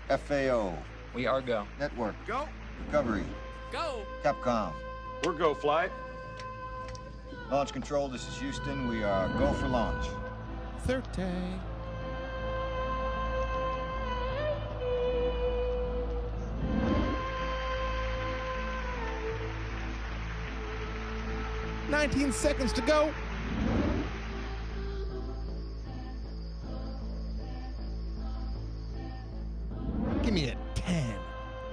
FAO. We are go. Network. Go. Recovery. Go. Capcom. We're go flight. Launch control, this is Houston. We are go for launch. 30. "19 seconds to go. Give me a 10,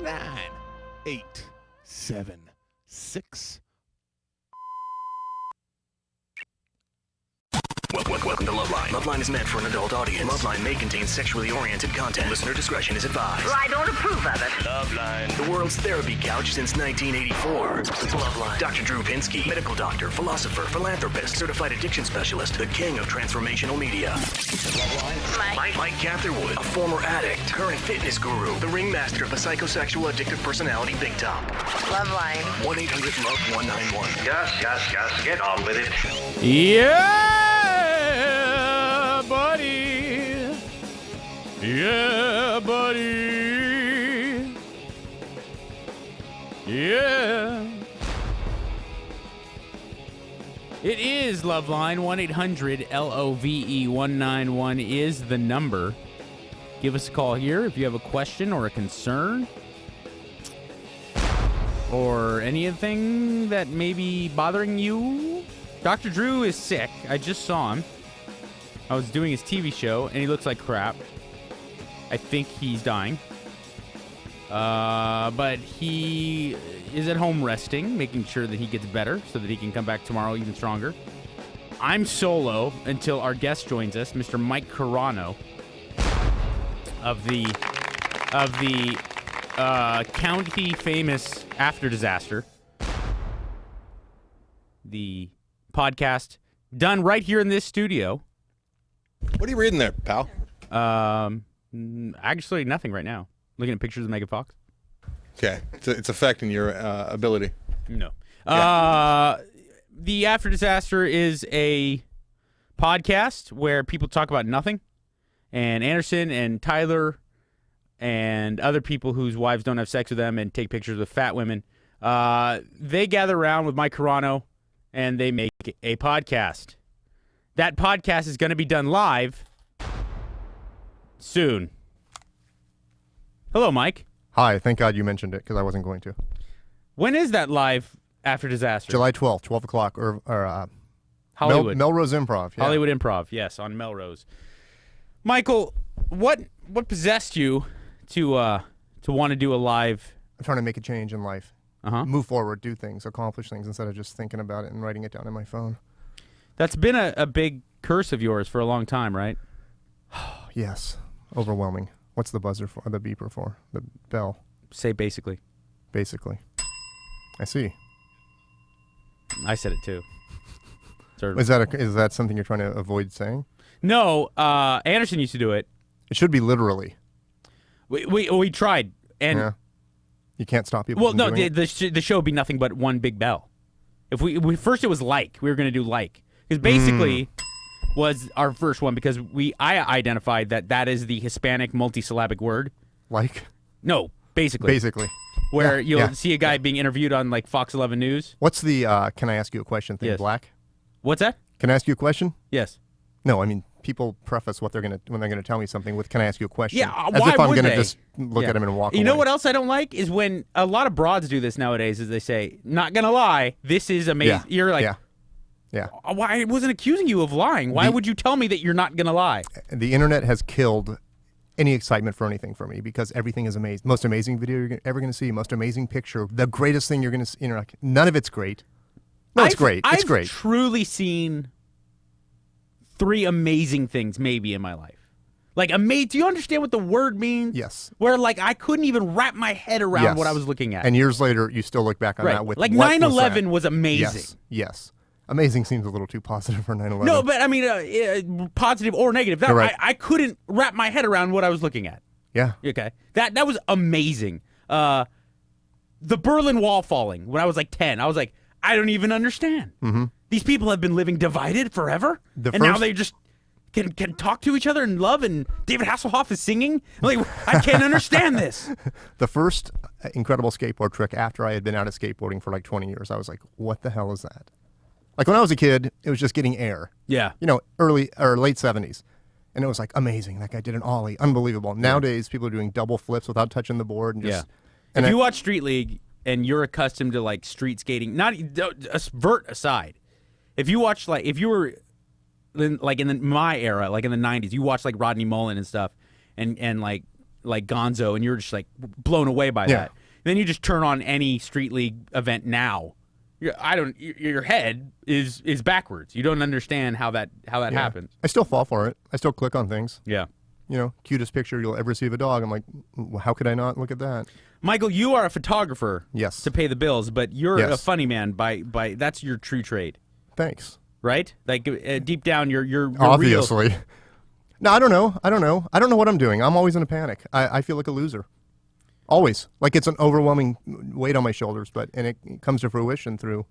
9, 8, 7, 6. Welcome to LoveLine. LoveLine is meant for an adult audience. LoveLine may contain sexually oriented content. Listener discretion is advised. I don't approve of it. LoveLine, the world's therapy couch since 1984. LoveLine. Dr. Drew Pinsky, medical doctor, philosopher, philanthropist, certified addiction specialist, the king of transformational media. LoveLine. Mike Catherwood, a former addict, current fitness guru, the ringmaster of the psychosexual addictive personality Big Top. LoveLine. 1-800-LOVE-191. Yes, get on with it. Yeah, buddy. Yeah, buddy. Yeah. It is LoveLine. 1-800-LOVE-191 is the number. Give us a call here if you have a question or a concern or anything that may be bothering you. Dr. Drew is sick. I just saw him. I was doing his TV show, and he looks like crap. I think he's dying. But he is at home resting, making sure that he gets better so that he can come back tomorrow even stronger. I'm solo until our guest joins us, Mr. Mike Carano of the county famous After Disaster. The podcast done right here in this studio. What are you reading there, pal? Actually, nothing right now. Looking at pictures of Megan Fox. Okay, it's affecting your ability. No. Yeah. The After Disaster is a podcast where people talk about nothing. And Anderson and Tyler and other people whose wives don't have sex with them and take pictures of fat women, they gather around with Mike Carano and they make a podcast. That podcast is going to be done live soon. Hello, Mike. Hi, thank God you mentioned it because I wasn't going to. When is that live After Disaster? July 12th, 12 o'clock, or Hollywood. Melrose Improv. Yeah. Hollywood Improv, yes, on Melrose. Michael, what possessed you to want to do a live? I'm trying to make a change in life. Move forward, do things, accomplish things instead of just thinking about it and writing it down on my phone. That's been a big curse of yours for a long time, right? Yes, overwhelming. What's the buzzer for? The beeper for? The bell. Say basically. Basically. I see. I said it too. Is that something you're trying to avoid saying? No, Anderson used to do it. It should be literally. We tried, and yeah. You can't stop people. Well, from no, doing the show would be nothing but one big bell. If we first it was like we were going to do like because basically was our first one because I identified that is the Hispanic multisyllabic word. Like? No, basically. Basically. Where you'll see a guy being interviewed on like Fox 11 News. What's the can I ask you a question thing? Yes. Black? What's that? Can I ask you a question? Yes. No, I mean people preface what when they're gonna tell me something with "Can I ask you a question?" Yeah, as why if I'm would gonna they? just look at him and walk away. You know what else I don't like is when a lot of broads do this nowadays. Is they say, "Not gonna lie, this is amazing." Yeah. You're like, yeah. Why I wasn't accusing you of lying? Why would you tell me that you're not gonna lie? The internet has killed any excitement for anything for me because everything is amazing. Most amazing video you're ever gonna see. Most amazing picture. The greatest thing you're gonna see. None of it's great. No, it's great. It's great. I've truly seen 3 amazing things maybe in my life. Like, do you understand what the word means? Yes. Where, like, I couldn't even wrap my head around what I was looking at. And years later, you still look back on that with like what 9/11 was amazing. Yes. Amazing seems a little too positive for 9/11. No, but I mean, positive or negative. Right. I couldn't wrap my head around what I was looking at. Yeah. Okay. That was amazing. The Berlin Wall falling when I was like 10. I was like, I don't even understand. Mm-hmm. These people have been living divided forever, now they just can talk to each other in love, and David Hasselhoff is singing. Like, I can't understand this. The first incredible skateboard trick after I had been out of skateboarding for like 20 years, I was like, what the hell is that? Like when I was a kid, it was just getting air. Yeah. You know, early or late 70s. And it was like amazing. That guy did an ollie. Unbelievable. Nowadays, people are doing double flips without touching the board. And just, If you watch Street League and you're accustomed to like street skating, not vert aside, if you watch like if you were like in my era, like in the 90s, you watch like Rodney Mullen and stuff, and like Gonzo, and you're just like blown away by that. And then you just turn on any Street League event now. Your head is backwards. You don't understand how that happens. I still fall for it. I still click on things. Yeah. You know, cutest picture you'll ever see of a dog. I'm like, how could I not look at that? Michael, you are a photographer. Yes. To pay the bills, but you're a funny man by that's your true trade. Thanks. Right? Like deep down, you're obviously. Real. No, I don't know. I don't know what I'm doing. I'm always in a panic. I feel like a loser. Always. Like it's an overwhelming weight on my shoulders, and it comes to fruition through.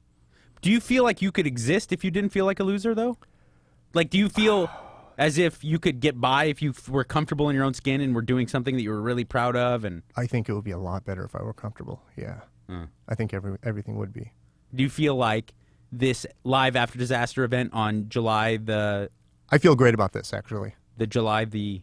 Do you feel like you could exist if you didn't feel like a loser, though? Like, do you feel as if you could get by if you were comfortable in your own skin and were doing something that you were really proud of? And I think it would be a lot better if I were comfortable. Yeah. I think everything would be. Do you feel like this Live After Disaster event on July I feel great about this, actually. July the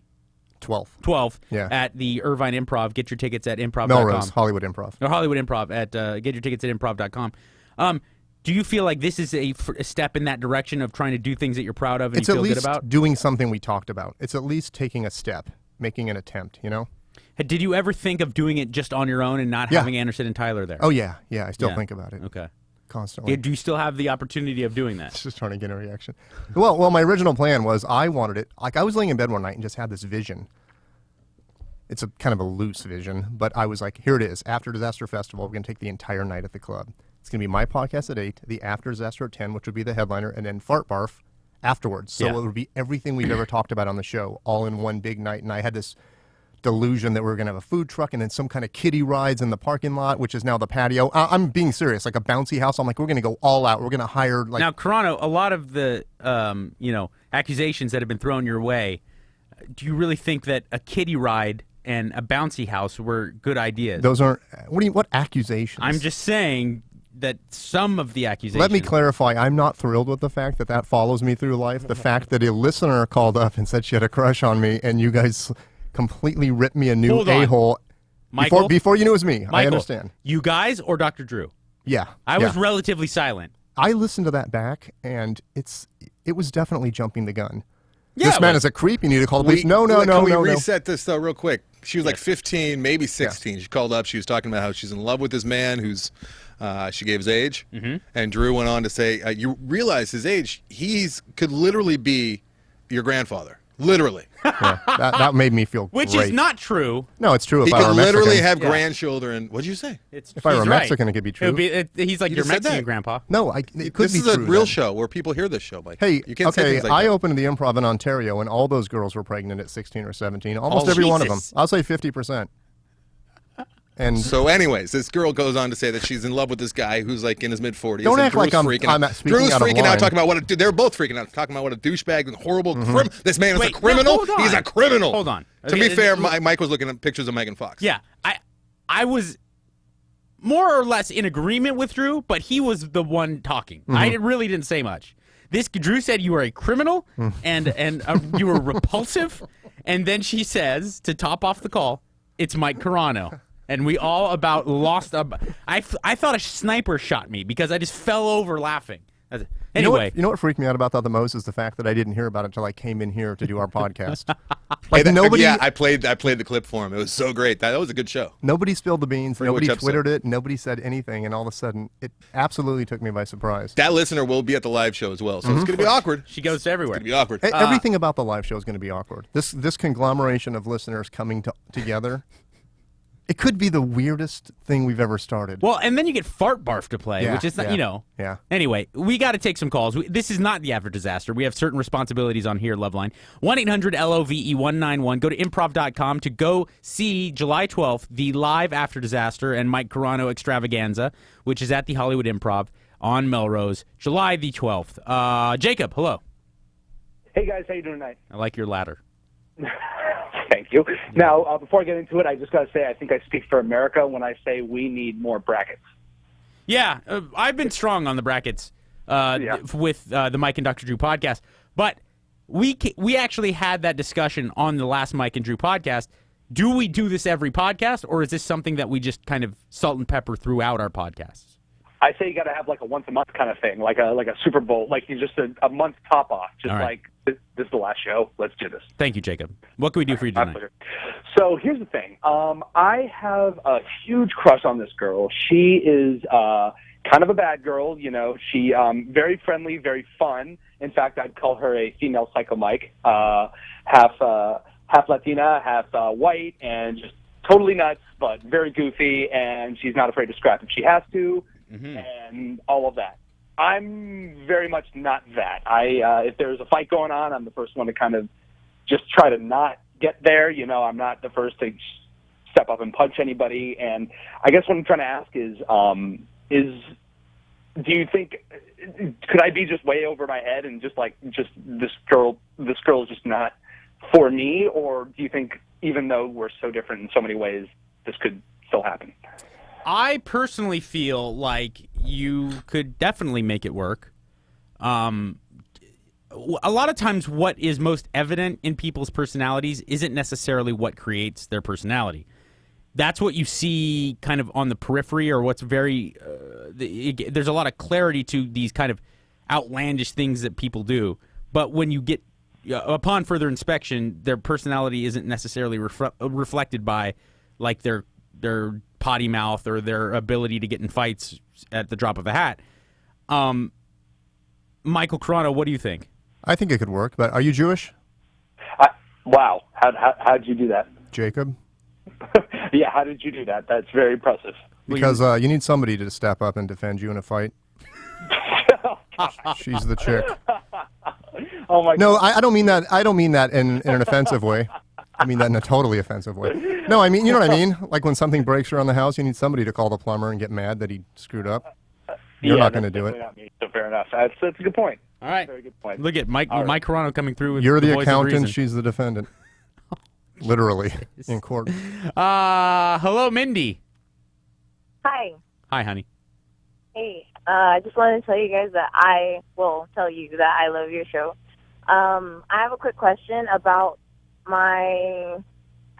12th. Yeah. At the Irvine Improv. Get your tickets at improv.com. Melrose, Hollywood Improv. Or Hollywood Improv at get your tickets at improv.com. Do you feel like this is a step in that direction of trying to do things that you're proud of and you feel good about? It's at least doing something we talked about. It's at least taking a step, making an attempt, you know? Did you ever think of doing it just on your own and not having Anderson and Tyler there? Oh, yeah. Yeah, I still think about it. Okay. Constantly. Do you still have the opportunity of doing that? Just trying to get a reaction. Well, my original plan was I wanted it. Like, I was laying in bed one night and just had this vision. It's a kind of a loose vision, but I was like, here it is. After Disaster Festival, we're going to take the entire night at the club. It's going to be my podcast at 8, the After Disaster at 10, which would be the headliner, and then Fart Barf afterwards. So it would be everything we've ever talked about on the show, all in one big night. And I had this delusion that we were going to have a food truck and then some kind of kiddie rides in the parking lot, which is now the patio. I'm being serious, like a bouncy house. I'm like, we're going to go all out. We're going to hire like. Now, Carano, a lot of the accusations that have been thrown your way. Do you really think that a kiddie ride and a bouncy house were good ideas? Those aren't. What accusations? I'm just saying that some of the accusations. Let me clarify. I'm not thrilled with the fact that follows me through life. The fact that a listener called up and said she had a crush on me, and you guys completely ripped me a new a-hole. Michael, before you knew it was me. Michael, I understand. You guys or Dr. Drew? Yeah. I was relatively silent. I listened to that back, and it was definitely jumping the gun. Yeah, this man is a creep. You need to call the police. No. Can we reset this, though, real quick? She was like 15, maybe 16. She called up. She was talking about how she's in love with this man who's, she gave his age. And Drew went on to say, you realize his age, could literally be your grandfather. Literally. That made me feel Which great. is not true. No, it's true. He if I were could Mexican. literally have grandchildren. What'd you say? If I were Mexican, it could be true. He's like You your just said Mexican that. grandpa. No, it could be This is true. a real show where people hear this show, Mike. Hey, you can't say things like I that. opened the Improv in Ontario, and all those girls were pregnant at 16 or 17. Almost every one of them. Jesus. I'll say 50%. And So, anyways, this girl goes on to say that she's in love with this guy who's like in his mid-40s. Don't and act like Drew's I'm freaking speaking out. out Drew's of freaking line. out, talking about they're both freaking out, talking about what a douchebag and horrible this man is Wait, a criminal. no, hold on. He's a criminal. Hold on. To be fair, Mike was looking at pictures of Megan Fox. Yeah, I was more or less in agreement with Drew, but he was the one talking. I really didn't say much. Drew said you were a criminal and you were repulsive, and then she says to top off the call, it's Mike Carano. And we all about lost. I thought a sniper shot me because I just fell over laughing. Anyway, you know what freaked me out about that the most is the fact that I didn't hear about it until I came in here to do our podcast. Like nobody. Yeah, I played the clip for him. It was so great. That was a good show. Nobody spilled the beans. Forget Nobody which episode. Twittered it. Nobody said anything, and all of a sudden, it absolutely took me by surprise. That listener will be at the live show as well, so it's going to be awkward. she goes to everywhere. It's going to be awkward. Everything about the live show is going to be awkward. This conglomeration of listeners coming together. It could be the weirdest thing we've ever started. Well, and then you get Fart Barf to play, which is not, Yeah. Anyway, we got to take some calls. This is not the After Disaster. We have certain responsibilities on here, LoveLine. 1-800-LOVE-191. Go to improv.com to go see July 12th, the Live After Disaster and Mike Carano Extravaganza, which is at the Hollywood Improv on Melrose, July the 12th. Jacob, hello. Hey, guys. How you doing tonight? I like your ladder. Thank you. Now, before I get into it, I just got to say I think I speak for America when I say we need more brackets. Yeah, I've been strong on the brackets with the Mike and Dr. Drew podcast, but we actually had that discussion on the last Mike and Drew podcast. Do we do this every podcast, or is this something that we just kind of salt and pepper throughout our podcasts? I say you got to have like a once a month kind of thing, like a Super Bowl, like you just a month top off, just right. like this is the last show. Let's do this. Thank you, Jacob. What can we do for you tonight? So here's the thing. I have a huge crush on this girl. She is kind of a bad girl. You know, she very friendly, very fun. In fact, I'd call her a female Psycho Mike, half Latina, half white, and just totally nuts, but very goofy. And she's not afraid to scrap if she has to. And all of that. I'm very much not that. If there's a fight going on, I'm the first one to kind of just try to not get there. You know, I'm not the first to step up and punch anybody. And I guess what I'm trying to ask is do you think, could I be just way over my head and just this girl is just not for me? Or do you think even though we're so different in so many ways, this could still happen? I personally feel like you could definitely make it work. A lot of times what is most evident in people's personalities isn't necessarily what creates their personality. That's what you see kind of on the periphery, or what's very there's a lot of clarity to these kind of outlandish things that people do. But when you get, upon further inspection, their personality isn't necessarily reflected by like their potty mouth or their ability to get in fights at the drop of a hat. Michael Carano, what do you think? I think it could work, but are you Jewish? Wow. How'd you do that? Jacob? Yeah, how did you do that? That's very impressive. Because you need somebody to step up and defend you in a fight. She's the chick. Oh my No, God. I don't mean that. I don't mean that in an offensive way. I mean that in a totally offensive way. No, I mean, you know what I mean? Like when something breaks around the house, you need somebody to call the plumber and get mad that he screwed up. You're not going to do it. Not me, so fair enough. That's a good point. All right. Very good point. Look at Mike Carano coming through with You're the voice of accountant, reason. she's the defendant. Literally, in court. Hello, Mindy. Hi. Hi, honey. Hey. I just wanted to tell you guys that I love your show. I have a quick question about my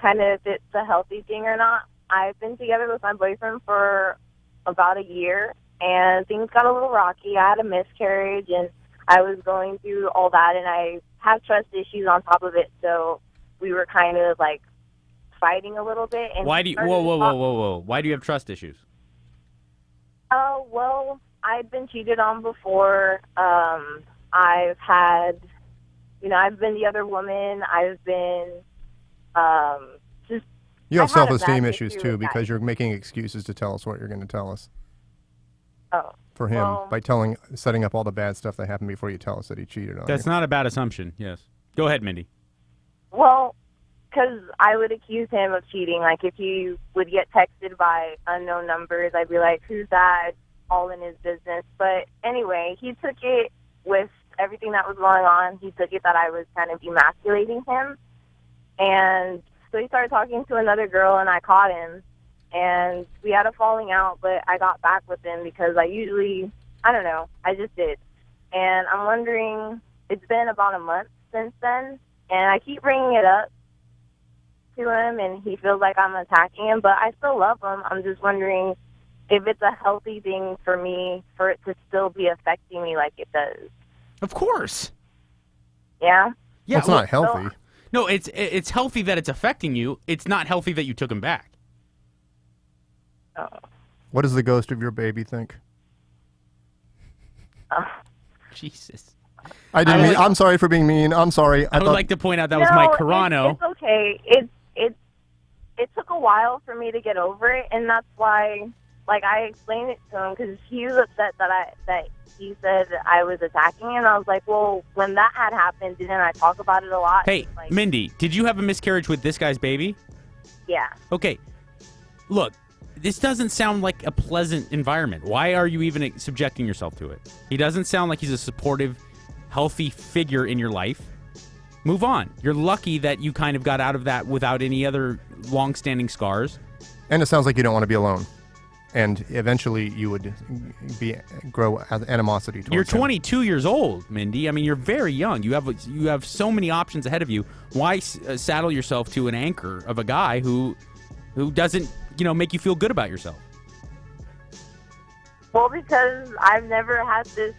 kind of if it's a healthy thing or not. I've been together with my boyfriend for about a year, and things got a little rocky. I had a miscarriage, and I was going through all that, and I have trust issues on top of it, so we were kind of like fighting a little bit. And Why do you? Whoa! Why do you have trust issues? Oh, well, I've been cheated on before. I've had, I've been the other woman. I've been just. You have I've had a self-esteem bad issues issue too with that. because you're making excuses to tell us what you're going to tell us. Oh. For him, Well, by setting up all the bad stuff that happened before you tell us that he cheated on That's you. not a bad assumption. Yes. Go ahead, Mindy. Well, because I would accuse him of cheating. Like, if he would get texted by unknown numbers, I'd be like, who's that? All in his business. But anyway, he took it with everything that was going on. He took it that I was kind of emasculating him. And so he started talking to another girl, and I caught him. And we had a falling out, but I got back with him because I just did. And I'm wondering, it's been about a month since then, and I keep bringing it up to him, and he feels like I'm attacking him, but I still love him. I'm just wondering if it's a healthy thing for me for it to still be affecting me like it does. Of course. Yeah? Yeah. It's not healthy. No, it's healthy that it's affecting you. It's not healthy that you took him back. Oh. What does the ghost of your baby think? Jesus. I didn't mean. I'm sorry for being mean. I'm sorry. I would like to point out that was No, Mike Carano. It's okay. It took a while for me to get over it, and that's why, like, I explained it to him because he was upset that he said I was attacking him. And I was like, well, when that had happened, didn't I talk about it a lot? Hey, Like, Mindy, did you have a miscarriage with this guy's baby? yeah. Okay. Look, this doesn't sound like a pleasant environment. Why are you even subjecting yourself to it? He doesn't sound like he's a supportive, healthy figure in your life. move on. You're lucky that you kind of got out of that without any other long-standing scars. And it sounds like you don't want to be alone. And eventually you would grow animosity towards You're him. 22 years old, Mindy. I mean, you're very young. You have so many options ahead of you. Why saddle yourself to an anchor of a guy who doesn't, make you feel good about yourself? Well, because I've never had this.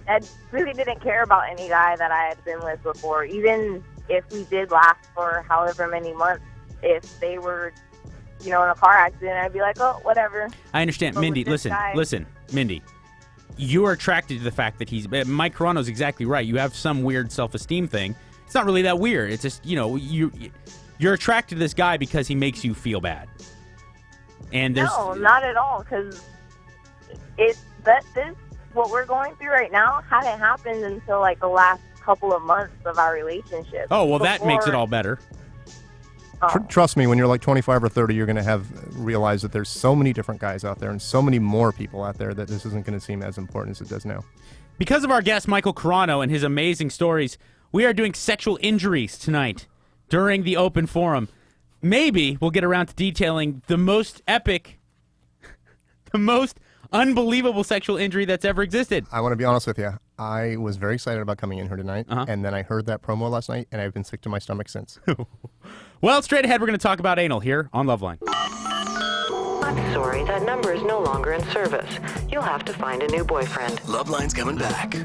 I really didn't care about any guy that I had been with before. Even if we did last for however many months, if they were, in a car accident, I'd be like, oh, whatever. I understand. But Mindy, with this listen, Mindy. You are attracted to the fact that Mike Carano's exactly right. You have some weird self-esteem thing. It's not really that weird. It's just, you're attracted to this guy because he makes you feel bad. And No, not at all, because what we're going through right now hadn't happened until like the last couple of months of our relationship. Oh, well, that makes it all better. Trust me, when you're like 25 or 30, you're going to realize that there's so many different guys out there and so many more people out there that this isn't going to seem as important as it does now. Because of our guest, Michael Carano, and his amazing stories, we are doing sexual injuries tonight during the open forum. Maybe we'll get around to detailing the most epic, the most unbelievable sexual injury that's ever existed. I want to be honest with you. I was very excited about coming in here tonight, and then I heard that promo last night, and I've been sick to my stomach since. Well, straight ahead, we're going to talk about anal here on LoveLine. I'm sorry, that number is no longer in service. You'll have to find a new boyfriend. LoveLine's coming back.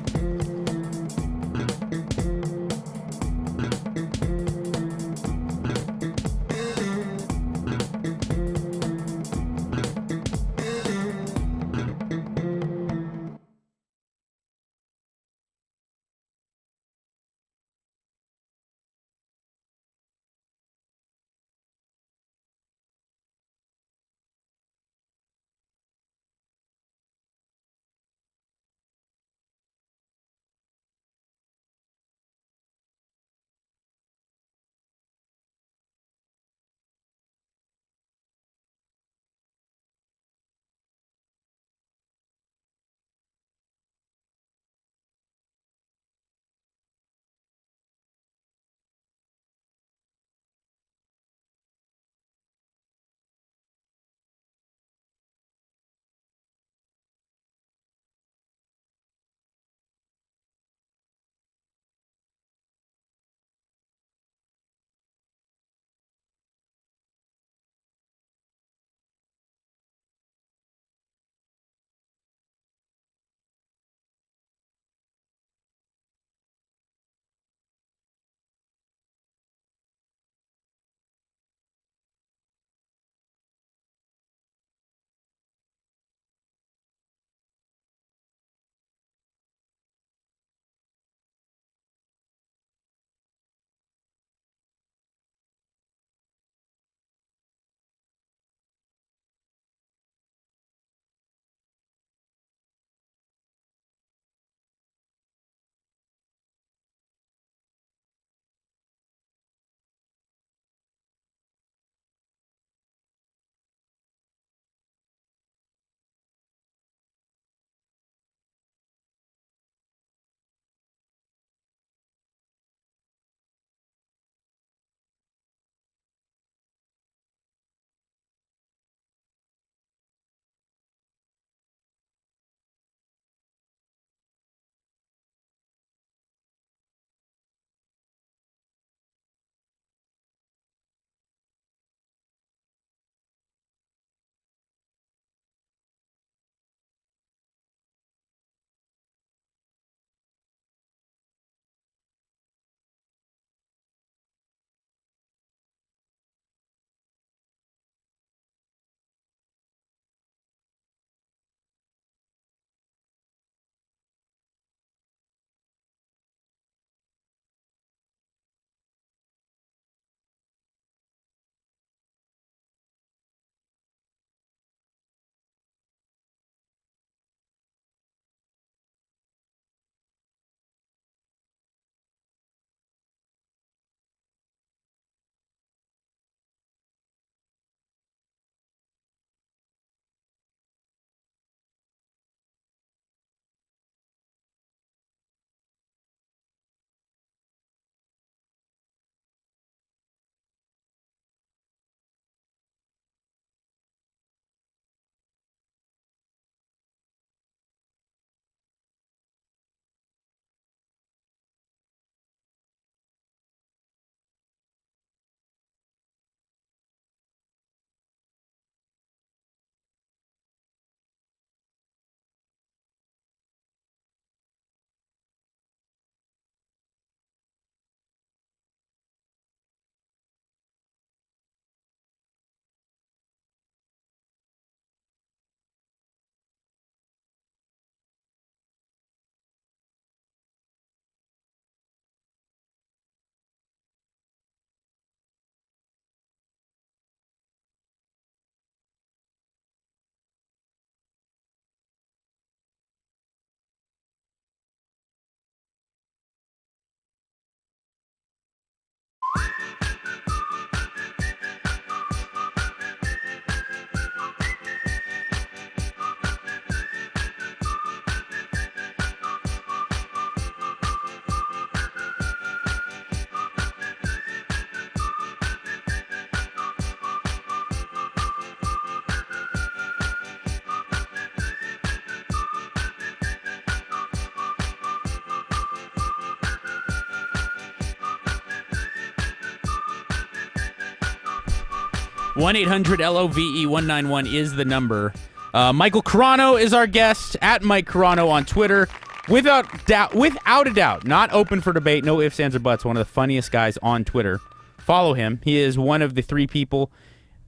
1-800-LOVE-191 is the number. Michael Carano is our guest, at Mike Carano on Twitter. Without a doubt, not open for debate, no ifs, ands, or buts, one of the funniest guys on Twitter. Follow him. He is one of the 3 people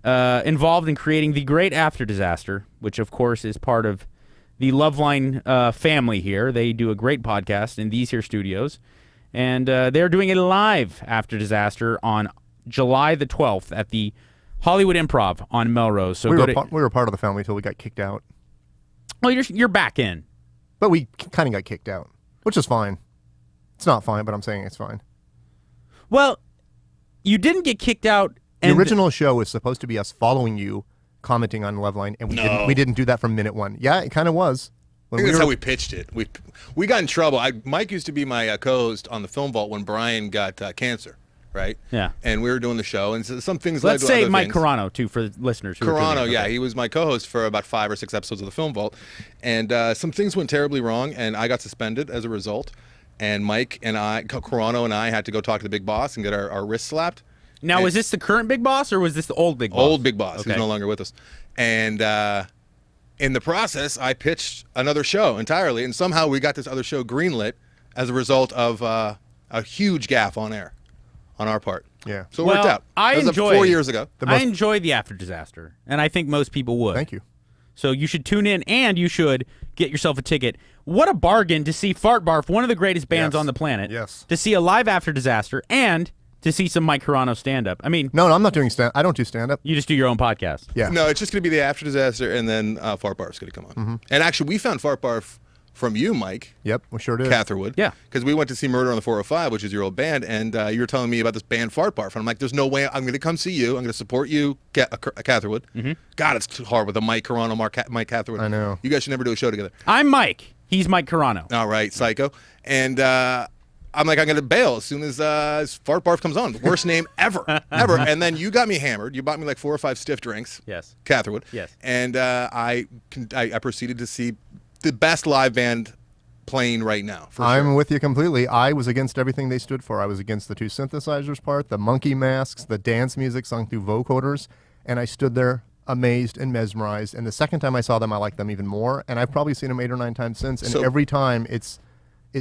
involved in creating the Great After Disaster, which, of course, is part of the LoveLine family here. They do a great podcast in these here studios, and they're doing a live After Disaster on July the 12th at the Hollywood Improv on Melrose. So we were part of the family until we got kicked out. Well, you're back in. But we kind of got kicked out, which is fine. It's not fine, but I'm saying it's fine. Well, you didn't get kicked out. The original show was supposed to be us following you, commenting on LoveLine, and we didn't do that from minute one. Yeah, it kind of was. I think that's how we pitched it. We got in trouble. Mike used to be my co-host on the Film Vault when Brian got cancer, right? Yeah. And we were doing the show, and so some things Let's led to say other Mike things. Carano, too, for the listeners. Carano, yeah. He was my co-host for about 5 or 6 episodes of the Film Vault. And some things went terribly wrong, and I got suspended as a result. And Mike and Carano and I had to go talk to the big boss and get our wrists slapped. Now, was this the current big boss, or was this the old big boss? Old big boss, okay. Who's no longer with us. And in the process, I pitched another show entirely, and somehow we got this other show greenlit as a result of a huge gaffe on air on our part. Yeah. So it worked out. That was 4 years ago. I enjoy the After Disaster, and I think most people would. Thank you. So you should tune in, and you should get yourself a ticket. What a bargain to see Fart Barf, one of the greatest bands on the planet. Yes. To see a live After Disaster, and to see some Mike Carano stand-up. I mean... No, I'm not doing stand-up. I don't do stand-up. You just do your own podcast. Yeah. No, it's just going to be the After Disaster, and then Fart Barf's going to come on. Mm-hmm. And actually, we found Fart Barf from you, Mike. Yep, we sure did. Catherwood. Yeah. Because we went to see Murder on the 405, which is your old band, and you were telling me about this band Fart Barf. And I'm like, there's no way I'm going to come see you. I'm going to support you, Catherwood. Mm-hmm. God, it's too hard with a Mike Carano, Mike Catherwood. I know. You guys should never do a show together. I'm Mike. He's Mike Carano. All right, psycho. And I'm like, I'm going to bail as soon as Fart Barf comes on. The worst name ever, ever. And then you got me hammered. You bought me like 4 or 5 stiff drinks. Yes. Catherwood. Yes. And I proceeded to see the best live band playing right now. I'm with you completely. I was against everything they stood for. I was against the 2 synthesizers part, the monkey masks, the dance music sung through vocoders, and I stood there amazed and mesmerized. And the second time I saw them, I liked them even more. And I've probably seen them 8 or 9 times since. And every time, it's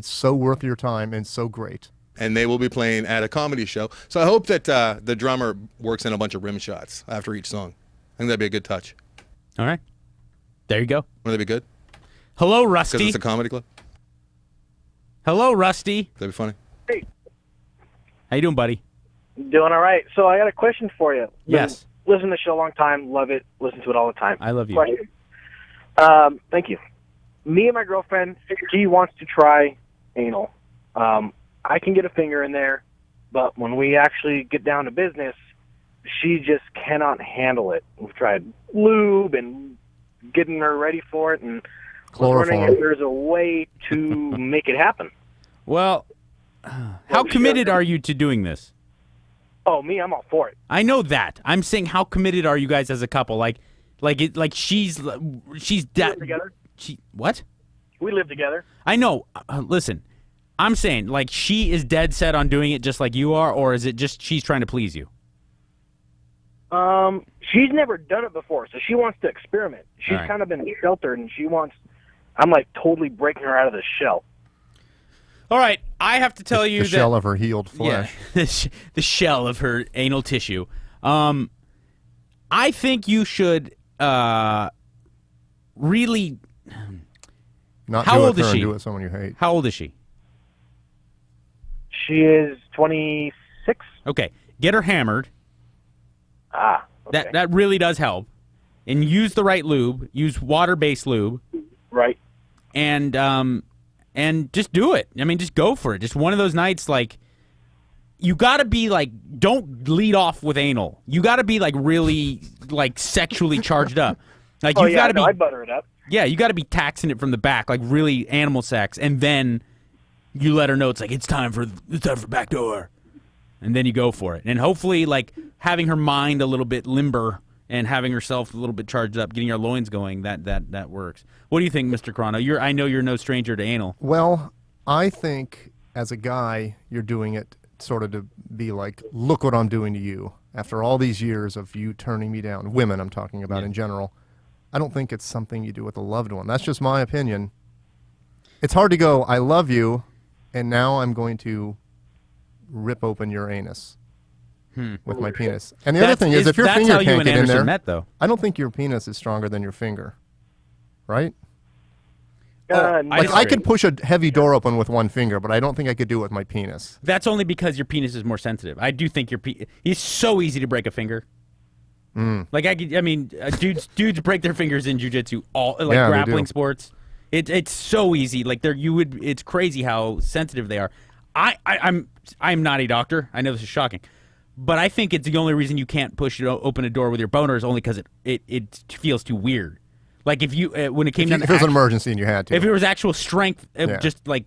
so worth your time and so great. And they will be playing at a comedy show. So I hope that the drummer works in a bunch of rim shots after each song. I think that'd be a good touch. All right. There you go. Wouldn't that be good? Hello, Rusty. Because it's a comedy club? Hello, Rusty. That'd be funny. Hey. How you doing, buddy? Doing all right. So I got a question for you. Yes. Listen to the show a long time. Love it. Listen to it all the time. I love you. Question. Thank you. Me and my girlfriend, she wants to try anal. I can get a finger in there, but when we actually get down to business, she just cannot handle it. We've tried lube and getting her ready for it, and I was wondering if there's a way to make it happen. Well, how committed are you to doing this? Oh, me, I'm all for it. I know that. I'm saying, how committed are you guys as a couple? Like she's We live together. What? We live together. I know. Listen, I'm saying, like, she is dead set on doing it just like you are, or is it just she's trying to please you? She's never done it before, so she wants to experiment. She's kind of been sheltered, and I'm like totally breaking her out of the shell. All right, I have to tell you the shell of her healed flesh. Yeah, the shell of her anal tissue. I think you should really. Not How do old it is her she? and do it someone you hate. How old is she? She is 26. Okay, get her hammered. Okay. That really does help. And use the right lube. Use water-based lube. Right. And just do it. I mean, just go for it. Just one of those nights, like, you got to be, like, don't lead off with anal. You got to be, like, really, like, sexually charged up. Like, you've got to be. I butter it up. Yeah, you got to be taxing it from the back, like really animal sex, and then you let her know it's time for back door, and then you go for it, and hopefully, like, having her mind a little bit limber and having herself a little bit charged up, getting her loins going, that works. What do you think, Mr. Carano? I know you're no stranger to anal. Well, I think as a guy, you're doing it sort of to be like, look what I'm doing to you. after all these years of you turning me down, women I'm talking about in general, I don't think it's something you do with a loved one. That's just my opinion. It's hard to go, I love you, and now I'm going to rip open your anus with my penis. And the other thing is, if your finger can't get in there, met, though. I don't think your penis is stronger than your finger, right? Like I could push a heavy door open with one finger, but I don't think I could do it with my penis. That's only because your penis is more sensitive. I do think it's so easy to break a finger. Like dudes break their fingers in jiu-jitsu, grappling sports. It's so easy. Like it's crazy how sensitive they are. I'm not a doctor. I know this is shocking, but I think it's the only reason you can't open a door with your boner is only because it feels too weird. Like if you when it came down, if it was an emergency and you had to, if it was actual strength, just like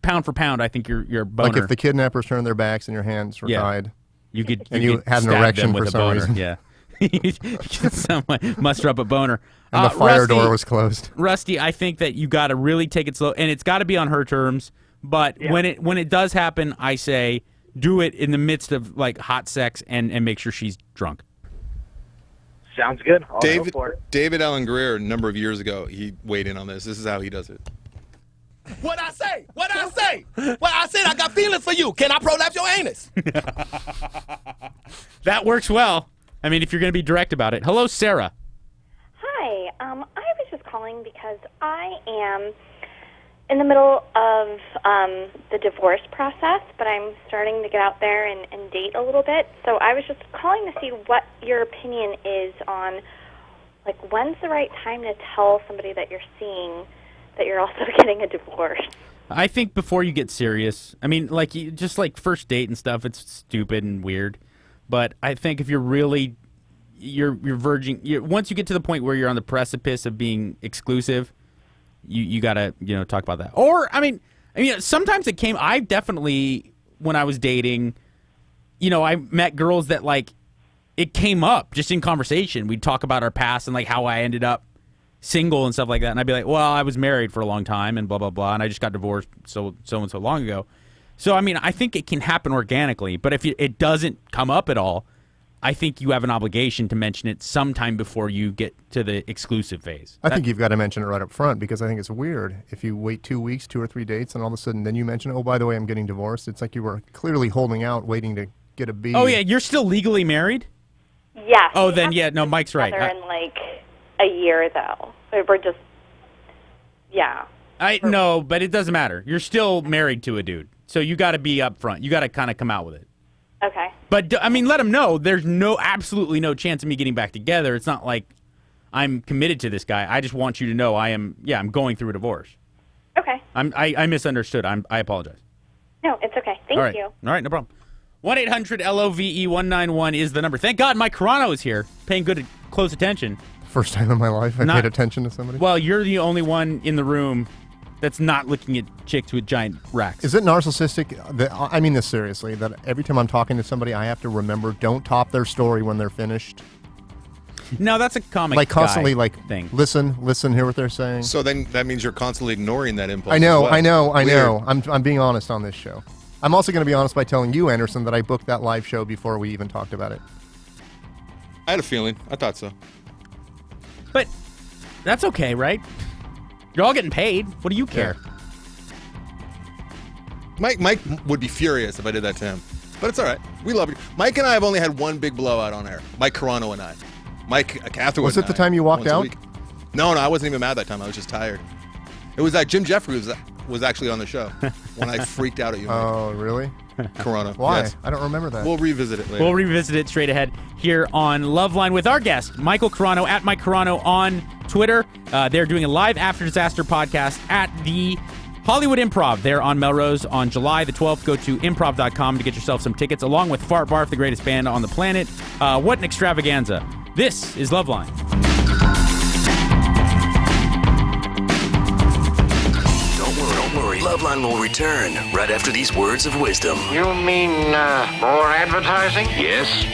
pound for pound, I think your boner. Like if the kidnappers turned their backs and your hands were tied, you could had an erection for some reason. Yeah, you could someone muster up a boner. And the fire door was closed. Rusty, I think that you got to really take it slow, and it's got to be on her terms. But when it does happen, I say do it in the midst of like hot sex and make sure she's drunk. Sounds good. I'll go for it. David Allen Greer, a number of years ago, he weighed in on this. This is how he does it. What I say? What I say? Well, I said I got feelings for you. Can I prolapse your anus? That works well. I mean, if you're going to be direct about it. Hello, Sarah. Hi. I was just calling because I am in the middle of the divorce process, but I'm starting to get out there and date a little bit. So I was just calling to see what your opinion is on, like, when's the right time to tell somebody that you're seeing that you're also getting a divorce? I think before you get serious. I mean, like, just like first date and stuff, it's stupid and weird. But I think if you're really, you're verging, once you get to the point where you're on the precipice of being exclusive, you gotta talk about that. Or I mean sometimes it came. I definitely, when I was dating, I met girls that like it came up just in conversation. We'd talk about our past and like how I ended up single and stuff like that. And I'd be like, well, I was married for a long time and blah blah blah, and I just got divorced so and so long ago. So I mean, I think it can happen organically. But if it doesn't come up at all, I think you have an obligation to mention it sometime before you get to the exclusive phase. I think you've got to mention it right up front, because I think it's weird if you wait 2 weeks, 2 or 3 dates, and all of a sudden then you mention, oh, by the way, I'm getting divorced. It's like you were clearly holding out, waiting to get a bead. Oh, yeah, you're still legally married? Yes. Oh, then, yeah, no, Mike's right. In like a year, though. We're just, No, but it doesn't matter. You're still married to a dude, so you got to be up front. You got to kind of come out with it. Okay. But, I mean, let him know there's absolutely no chance of me getting back together. It's not like I'm committed to this guy. I just want you to know I'm going through a divorce. Okay. I misunderstood. I apologize. No, it's okay. Thank you. All right, no problem. 1-800-LOVE-191 is the number. Thank God Mike Carano is here, paying close attention. First time in my life I paid attention to somebody. Well, you're the only one in the room that's not looking at chicks with giant racks. Is it narcissistic? I mean this seriously, that every time I'm talking to somebody, I have to remember, don't top their story when they're finished? No, that's a comic like constantly guy like thing. Listen, hear what they're saying. So then that means you're constantly ignoring that impulse. I know. Weird. I'm being honest on this show. I'm also going to be honest by telling you, Anderson, that I booked that live show before we even talked about it. I had a feeling. I thought so. But that's okay, right? You're all getting paid. What do you care? Yeah. Mike would be furious if I did that to him. But it's all right. We love you. Mike and I have only had one big blowout on air. Mike Carano and I. Mike Catherwood. Was it the time you walked out? No, I wasn't even mad that time. I was just tired. It was Jim Jeffries was actually on the show when I freaked out at you, Mike. Oh, really? Corona. Why? Yes. I don't remember that. We'll revisit it later. We'll revisit it straight ahead here on LoveLine with our guest, Michael Carano, at Mike Carano on Twitter. They're doing a live After Disaster podcast at the Hollywood Improv there on Melrose on July the 12th. Go to improv.com to get yourself some tickets, along with Fart Barf, the greatest band on the planet. What an extravaganza. This is LoveLine. Don't worry. LoveLine will return right after these words of wisdom. You mean more advertising? Yes.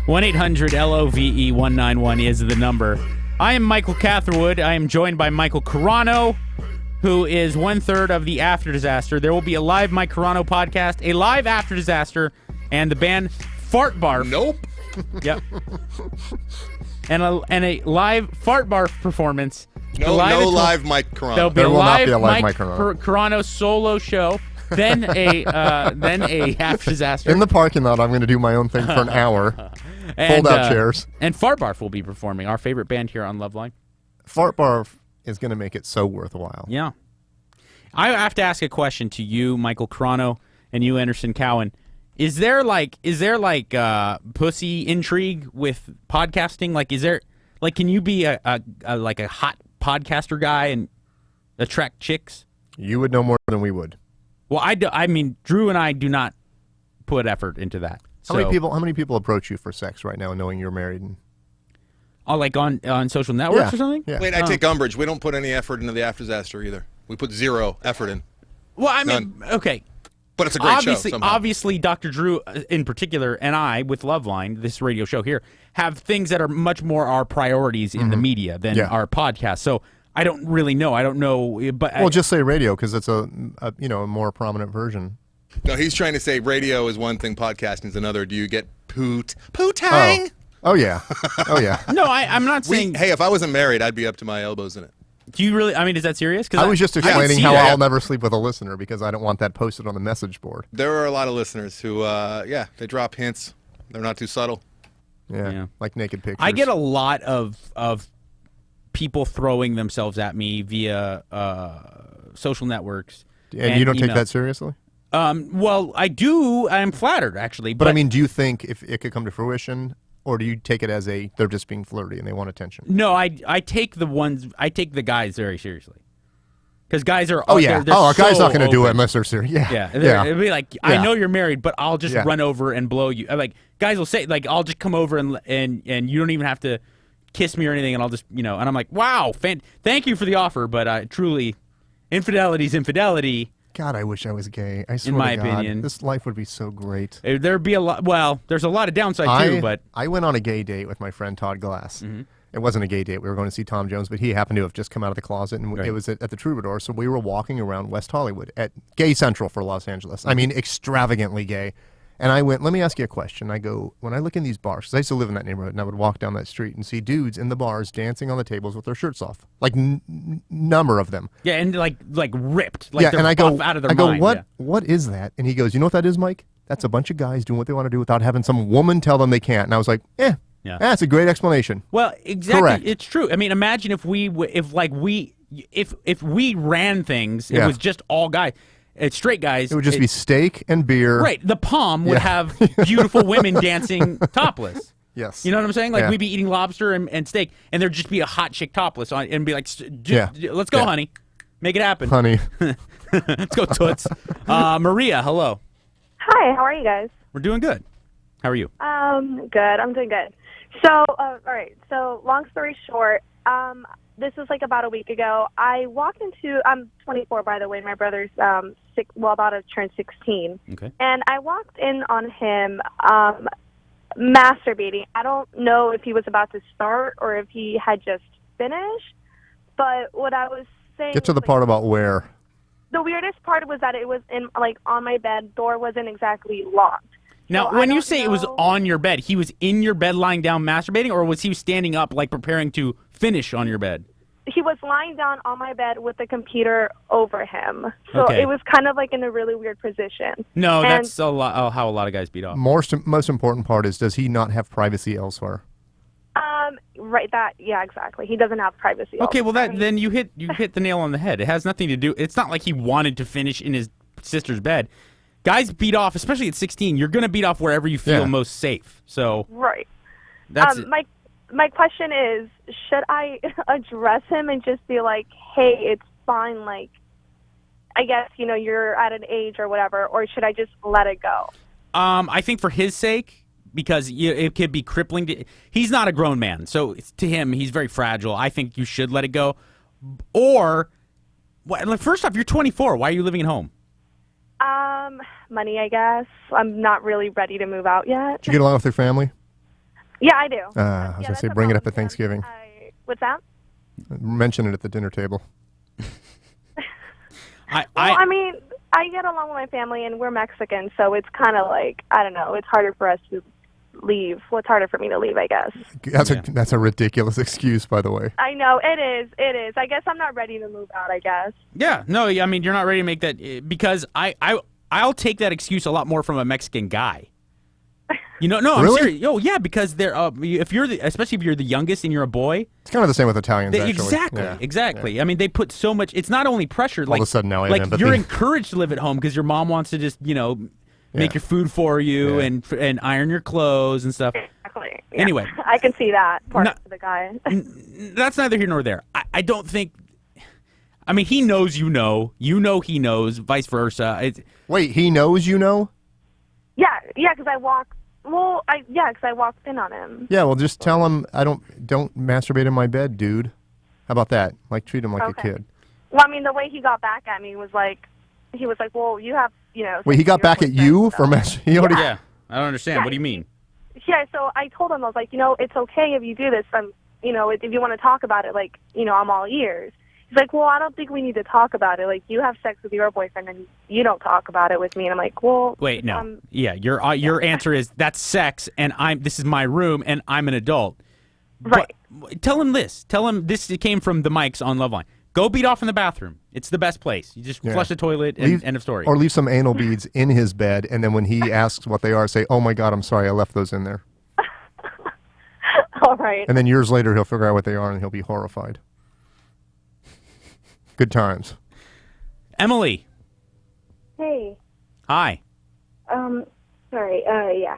1-800-LOVE-191 is the number. I am Michael Catherwood. I am joined by Michael Carano, who is 1/3 of the After Disaster. There will be a live Mike Carano podcast, a live After Disaster, and the band Fart Barf. Nope. Yep. and a live Fart Barf performance. No live Mike Carano. There'll be There a will not live be a live Mike Mike Carano. Carano solo show. Then a After Disaster. In the parking lot, I'm going to do my own thing for an hour. And, Fold out chairs. And Fart Barf will be performing, our favorite band here on LoveLine. Fart Barf is going to make it so worthwhile. Yeah. I have to ask a question to you, Michael Carano, and you, Anderson Cowan. Is there pussy intrigue with podcasting? Like, can you be a hot podcaster guy and attract chicks? You would know more than we would. Well, I mean, Drew and I do not put effort into that. How many people approach you for sex right now, knowing you're married? And... Oh, like on social networks or something? Yeah. Wait, I take umbrage. We don't put any effort into the After Disaster either. We put zero effort in. Well, I mean, okay. But it's a great show somehow. Obviously, Dr. Drew in particular and I, with LoveLine, this radio show here, have things that are much more our priorities in the media than our podcast. So I don't really know. I don't know. But just say radio because it's a more prominent version. No, he's trying to say radio is one thing, podcasting is another. Do you get pootang? Oh yeah. Oh yeah. No, I'm not saying. Hey, if I wasn't married, I'd be up to my elbows in it. Do you really? I mean, is that serious? I was just explaining how I'll never sleep with a listener because I don't want that posted on the message board. There are a lot of listeners who, they drop hints. They're not too subtle. Yeah. Like naked pictures. I get a lot of people throwing themselves at me via social networks. And you don't take that seriously? Well, I do. I'm flattered, actually. But I mean, do you think if it could come to fruition? Or do you take it as they're just being flirty and they want attention? No, I take the guys very seriously. Because guys are a guy's not going to do it open. unless they're serious. Yeah. It'd be like, I know you're married, but I'll just run over and blow you. Like guys will say, like, I'll just come over and you don't even have to kiss me or anything, and I'll just and I'm like, wow, thank you for the offer, but truly, infidelity's infidelity. God, I wish I was gay. I swear in my to God, opinion, this life would be so great. There'd be a lot. Well, there's a lot of downside too. But I went on a gay date with my friend Todd Glass. Mm-hmm. It wasn't a gay date. We were going to see Tom Jones, but he happened to have just come out of the closet, and it was at the Troubadour. So we were walking around West Hollywood at Gay Central for Los Angeles. I mean, extravagantly gay. And I went, let me ask you a question. I go, when I look in these bars, because I used to live in that neighborhood, and I would walk down that street and see dudes in the bars dancing on the tables with their shirts off, like number of them. Yeah, and like ripped. Like they're and I go, out of their mind. What is that? And he goes, you know what that is, Mike? That's a bunch of guys doing what they want to do without having some woman tell them they can't. And I was like, that's a great explanation. Well, exactly. Correct. It's true. I mean, imagine if we ran things, it was just all guys. It's straight guys. It would just be steak and beer. Right. The Palm would have beautiful women dancing topless. Yes. You know what I'm saying? Like we'd be eating lobster and steak, and there'd just be a hot chick topless on, and be like, let's go, honey. Make it happen. Honey. Let's go, Toots. Maria, hello. Hi, how are you guys? We're doing good. How are you? Good. I'm doing good. So, all right. So, long story short, this was like about a week ago. I walked into, I'm 24, by the way. My brother's about to turn 16. Okay. And I walked in on him masturbating. I don't know if he was about to start or if he had just finished. But what I was saying... Get to the part about where. The weirdest part was that it was on my bed. Door wasn't exactly locked. Now, when you say it was on your bed, he was in your bed lying down masturbating, or was he standing up, like preparing to finish on your bed? He was lying down on my bed with the computer over him. So it was kind of like in a really weird position. No, that's how a lot of guys beat off. Most important part is, does he not have privacy elsewhere? Right. Yeah, exactly. He doesn't have privacy. Okay, well then you hit the nail on the head. It has nothing to do. It's not like he wanted to finish in his sister's bed. Guys beat off, especially at 16. You're going to beat off wherever you feel most safe. So right. That's my question is, should I address him and just be like, hey, it's fine, like, I guess, you're at an age or whatever, or should I just let it go? I think for his sake, because it could be crippling. He's not a grown man, so to him, he's very fragile. I think you should let it go. Or, first off, you're 24. Why are you living at home? Money, I guess. I'm not really ready to move out yet. Did you get along with your family? Yeah, I do. I was gonna say, bring it up at Thanksgiving. What's that? Mention it at the dinner table. I mean, I get along with my family, and we're Mexican, so it's kind of like, I don't know, it's harder for us to leave. Well, it's harder for me to leave, I guess. That's a ridiculous excuse, by the way. I know, it is. It is. I guess I'm not ready to move out, I guess. Yeah, no, I mean, you're not ready to make that, because I'll take that excuse a lot more from a Mexican guy. You know, no, I'm Really? serious. Oh, yeah, because they're if you're especially if you're the youngest and you're a boy. It's kind of the same with Italians, actually. Exactly, Yeah. exactly. I mean, they put so much. It's not only pressure. Like, All of a sudden, now I have like empathy. you're encouraged to live at home because your mom wants to just make your food for you and iron your clothes and stuff. Exactly. Yeah. Anyway, I can see that part of the guy. that's neither here nor there. I don't think. I mean, he knows you know he knows, vice versa. Wait, he knows you know? Yeah, because I walked. Well, because I walked in on him. Yeah, well, just tell him don't masturbate in my bed, dude. How about that? Like, treat him like a kid. Well, I mean, the way he got back at me was like, he was like, well, you have, Wait, he got back at you for Yeah, I don't understand. What do you mean? Yeah, so I told him, I was like, it's okay if you do this. If you want to talk about it, like, I'm all ears. He's like, well, I don't think we need to talk about it. Like, you have sex with your boyfriend and you don't talk about it with me. And I'm like, well, wait, no, your answer is that's sex, and this is my room, and I'm an adult. Right. But tell him this. Tell him this came from the mics on LoveLine. Go beat off in the bathroom. It's the best place. You just flush the toilet and end of story. Or leave some anal beads in his bed, and then when he asks what they are, say, oh, my God, I'm sorry, I left those in there. All right. And then years later, he'll figure out what they are, and he'll be horrified. Good times. Emily. Hey. Hi. Sorry, yeah.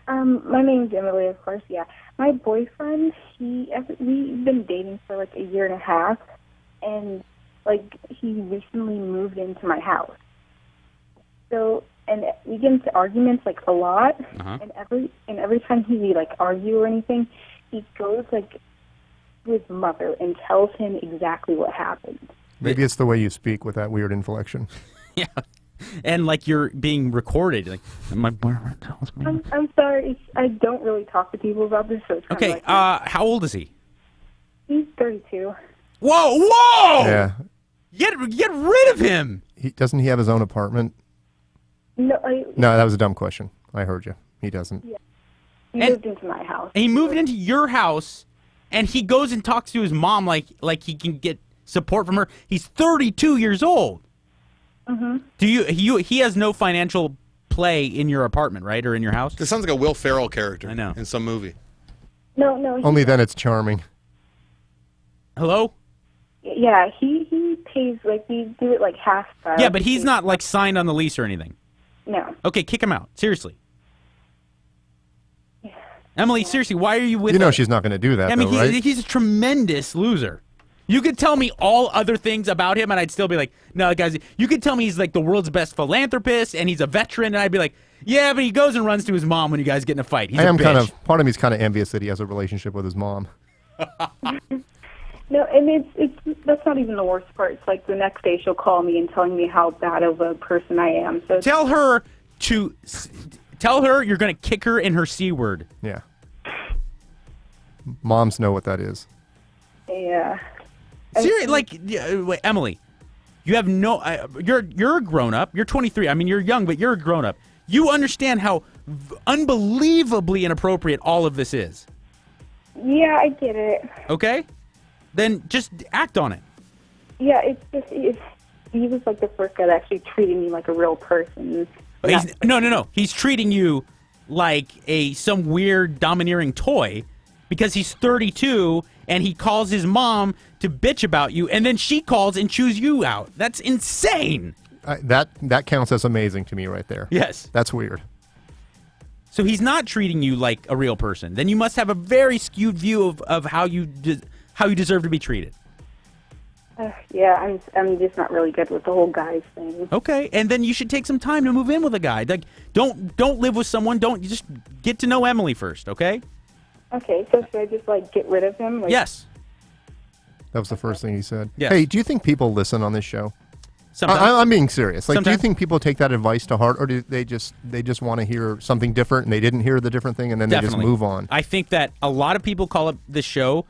My name's Emily, of course, yeah. My boyfriend, we've been dating for like a year and a half, and like he recently moved into my house. So, and we get into arguments like a lot, and every time we like argue or anything, he goes like to his mother and tells him exactly what happened. Maybe it's the way you speak with that weird inflection. Yeah. And like you're being recorded. Like, my boyfriend tells me. I'm sorry. I don't really talk to people about this, so it's kind Okay, of like how old is he? he's 32. Whoa! Yeah. Get rid of him! Doesn't he have his own apartment? No, No, that was a dumb question. I heard you. He doesn't. Yeah. He moved into my house. He moved into your house, and he goes and talks to his mom like he can get support from her. He's 32 years old. Mm-hmm. He has no financial play in your apartment, right, or in your house? This sounds like a Will Ferrell character. I know. In some movie. No. Only then it's charming. Hello? Yeah, he pays, like, we do it like half price. Yeah, but he's not like signed on the lease or anything. No. Okay, kick him out. Seriously. Emily, seriously, why are you with You know she's not going to do that, I mean, though, right? he's a tremendous loser. You could tell me all other things about him, and I'd still be like, no, guys, you could tell me he's like the world's best philanthropist, and he's a veteran, and I'd be like, yeah, but he goes and runs to his mom when you guys get in a fight. He's I a am bitch. part of me's kind of envious that he has a relationship with his mom. No, and that's not even the worst part. It's like the next day she'll call me and telling me how bad of a person I am. So Tell her you're going to kick her in her C word. Yeah. Moms know what that is. Yeah. Seriously, wait, Emily, you have no. You're a grown up. You're 23. I mean, you're young, but you're a grown up. You understand how unbelievably inappropriate all of this is. Yeah, I get it. Okay, then just act on it. Yeah, he was like the first guy that actually treated me like a real person. No. He's treating you like some weird domineering toy because he's 32 and he calls his mom to bitch about you, and then she calls and chews you out. That's insane. That counts as amazing to me right there. Yes. That's weird. So he's not treating you like a real person. Then you must have a very skewed view of how you deserve to be treated. Yeah, I'm just not really good with the whole guys thing. Okay, and then you should take some time to move in with a guy. Like, don't live with someone. You just get to know Emily first, okay? Okay, so should I just like get rid of him? Like, yes. That was the first thing he said. Yes. Hey, do you think people listen on this show? Sometimes. I'm being serious. Like, do you Sometimes. think people take that advice to heart, or do they just want to hear something different, and they didn't hear the different thing, and then they just move on? I think that a lot of people call up the show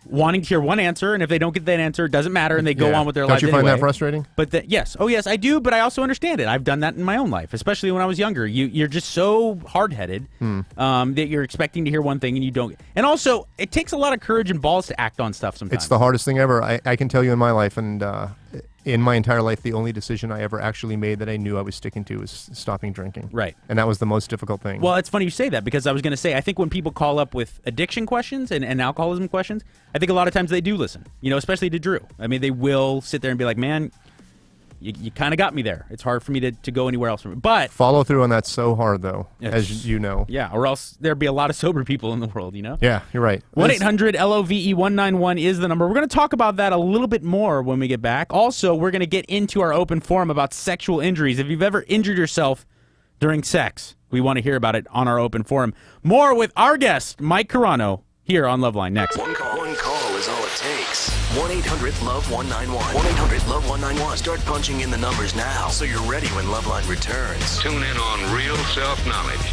wanting to hear one answer, and if they don't get that answer, it doesn't matter, and they go on with their lives Don't you find anyway. that frustrating? But yes. Oh, yes, I do, but I also understand it. I've done that in my own life, especially when I was younger. You're just so hard-headed that you're expecting to hear one thing and you don't. And also, it takes a lot of courage and balls to act on stuff sometimes. It's the hardest thing ever. I can tell you in my life, and in my entire life, the only decision I ever actually made that I knew I was sticking to was stopping drinking. Right. And that was the most difficult thing. Well, it's funny you say that, because I was going to say, I think when people call up with addiction questions and alcoholism questions, I think a lot of times they do listen, especially to Drew. I mean, they will sit there and be like, man, you kind of got me there. It's hard for me to go anywhere else from it. But follow through on that's so hard, though, as you know. Yeah, or else there'd be a lot of sober people in the world, Yeah, you're right. 1-800-LOVE-191 is the number. We're going to talk about that a little bit more when we get back. Also, we're going to get into our open forum about sexual injuries. If you've ever injured yourself during sex, we want to hear about it on our open forum. More with our guest, Mike Carano, here on LoveLine next. One call is all it takes. 1-800-LOVE-191. 1-800-LOVE-191. Start punching in the numbers now so you're ready when LoveLine returns. Tune in on Real Self-Knowledge.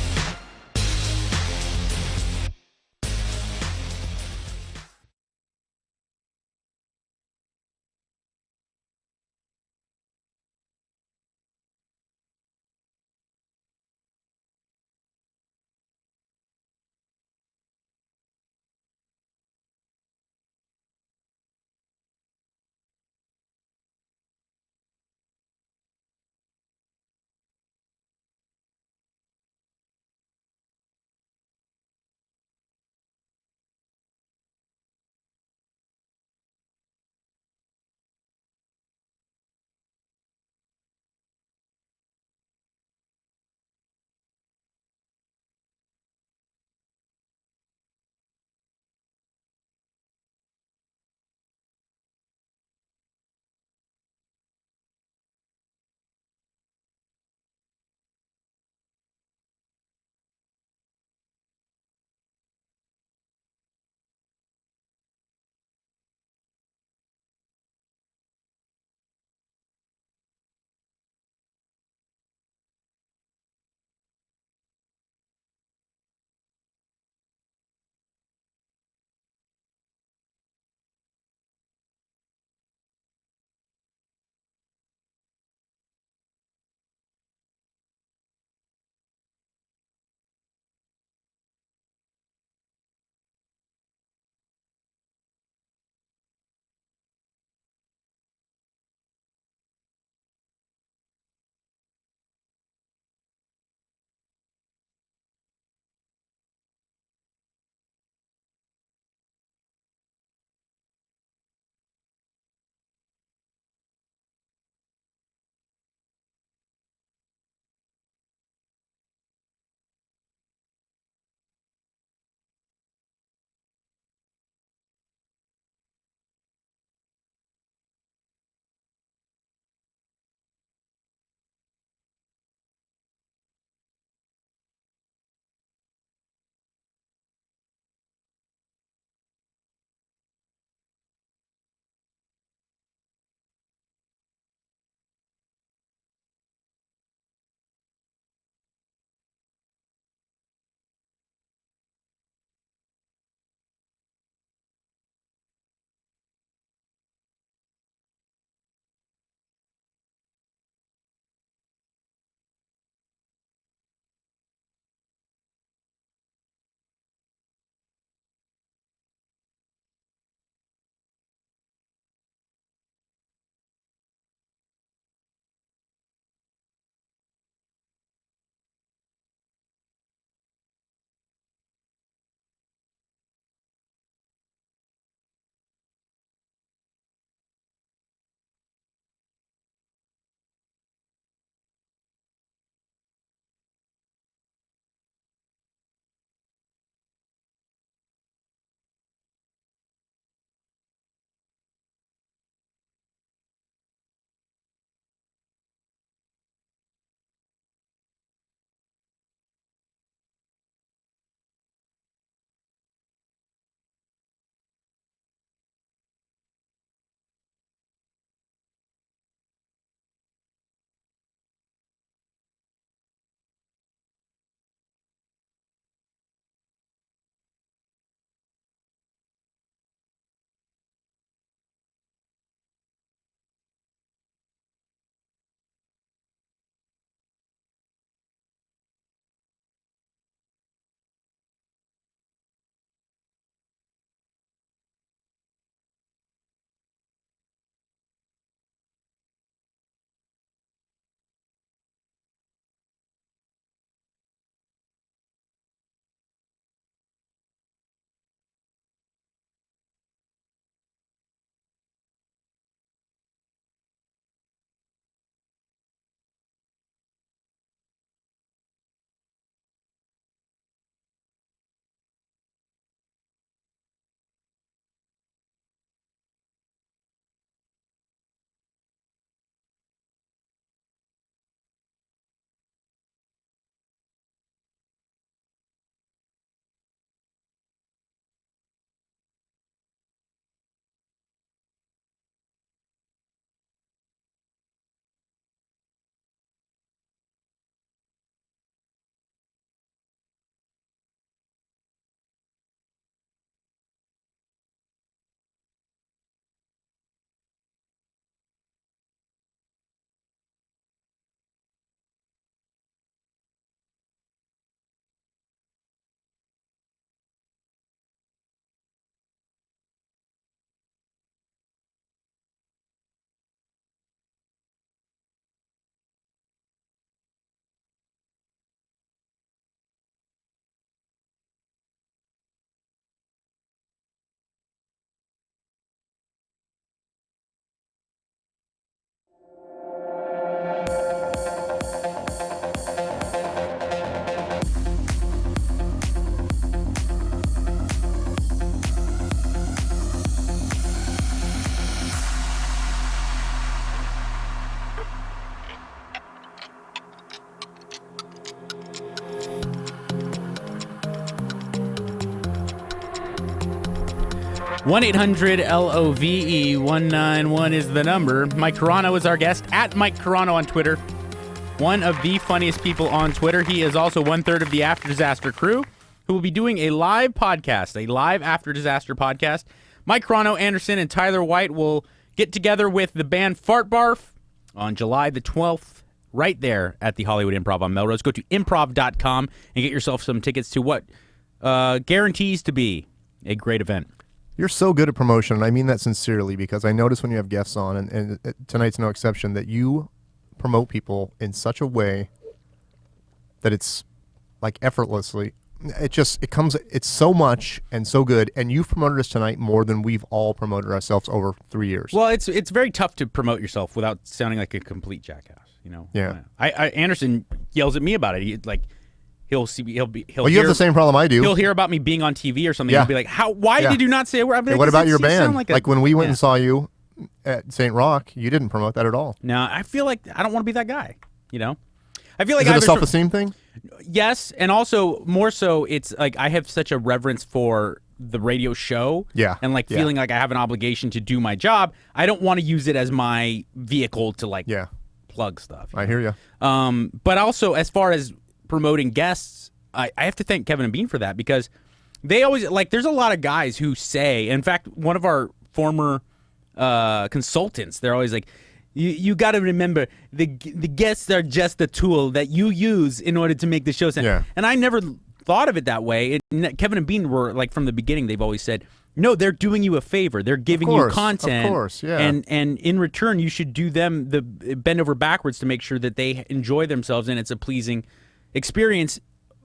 1-800-LOVE-191 is the number. Mike Carano is our guest, at Mike Carano on Twitter. One of the funniest people on Twitter. He is also one-third of the After Disaster crew, who will be doing a live podcast, a live After Disaster podcast. Mike Carano, Anderson, and Tyler White will get together with the band Fart Barf on July the 12th, right there at the Hollywood Improv on Melrose. Go to improv.com and get yourself some tickets to what guarantees to be a great event. You're so good at promotion, and I mean that sincerely, because I notice when you have guests on, and tonight's no exception, that you promote people in such a way that it's like effortlessly. It's so much and so good, and you've promoted us tonight more than we've all promoted ourselves over 3 years. Well, it's very tough to promote yourself without sounding like a complete jackass, you know? Yeah. Anderson yells at me about it. He'll you have the same problem I do. He'll hear about me being on TV or something. Yeah. He'll be like, why did you not say a word? I'll be like, what about your band? Like when we went and saw you at St. Rock, you didn't promote that at all. No, I feel like I don't want to be that guy, you know? I feel like Is it a self-esteem thing? Yes, and also more so, it's like I have such a reverence for the radio show. Yeah. And feeling like I have an obligation to do my job. I don't want to use it as my vehicle to plug stuff. I hear you. But also, as far as promoting guests, I have to thank Kevin and Bean for that, because they always there's a lot of guys who say, in fact, one of our former consultants, they're always like, you got to remember the guests are just the tool that you use in order to make the show sound. Yeah. And I never thought of it that way. Kevin and Bean were from the beginning, they've always said, no, they're doing you a favor. They're giving you content. Of course, yeah. And in return, you should do them the bend over backwards to make sure that they enjoy themselves and it's a pleasing experience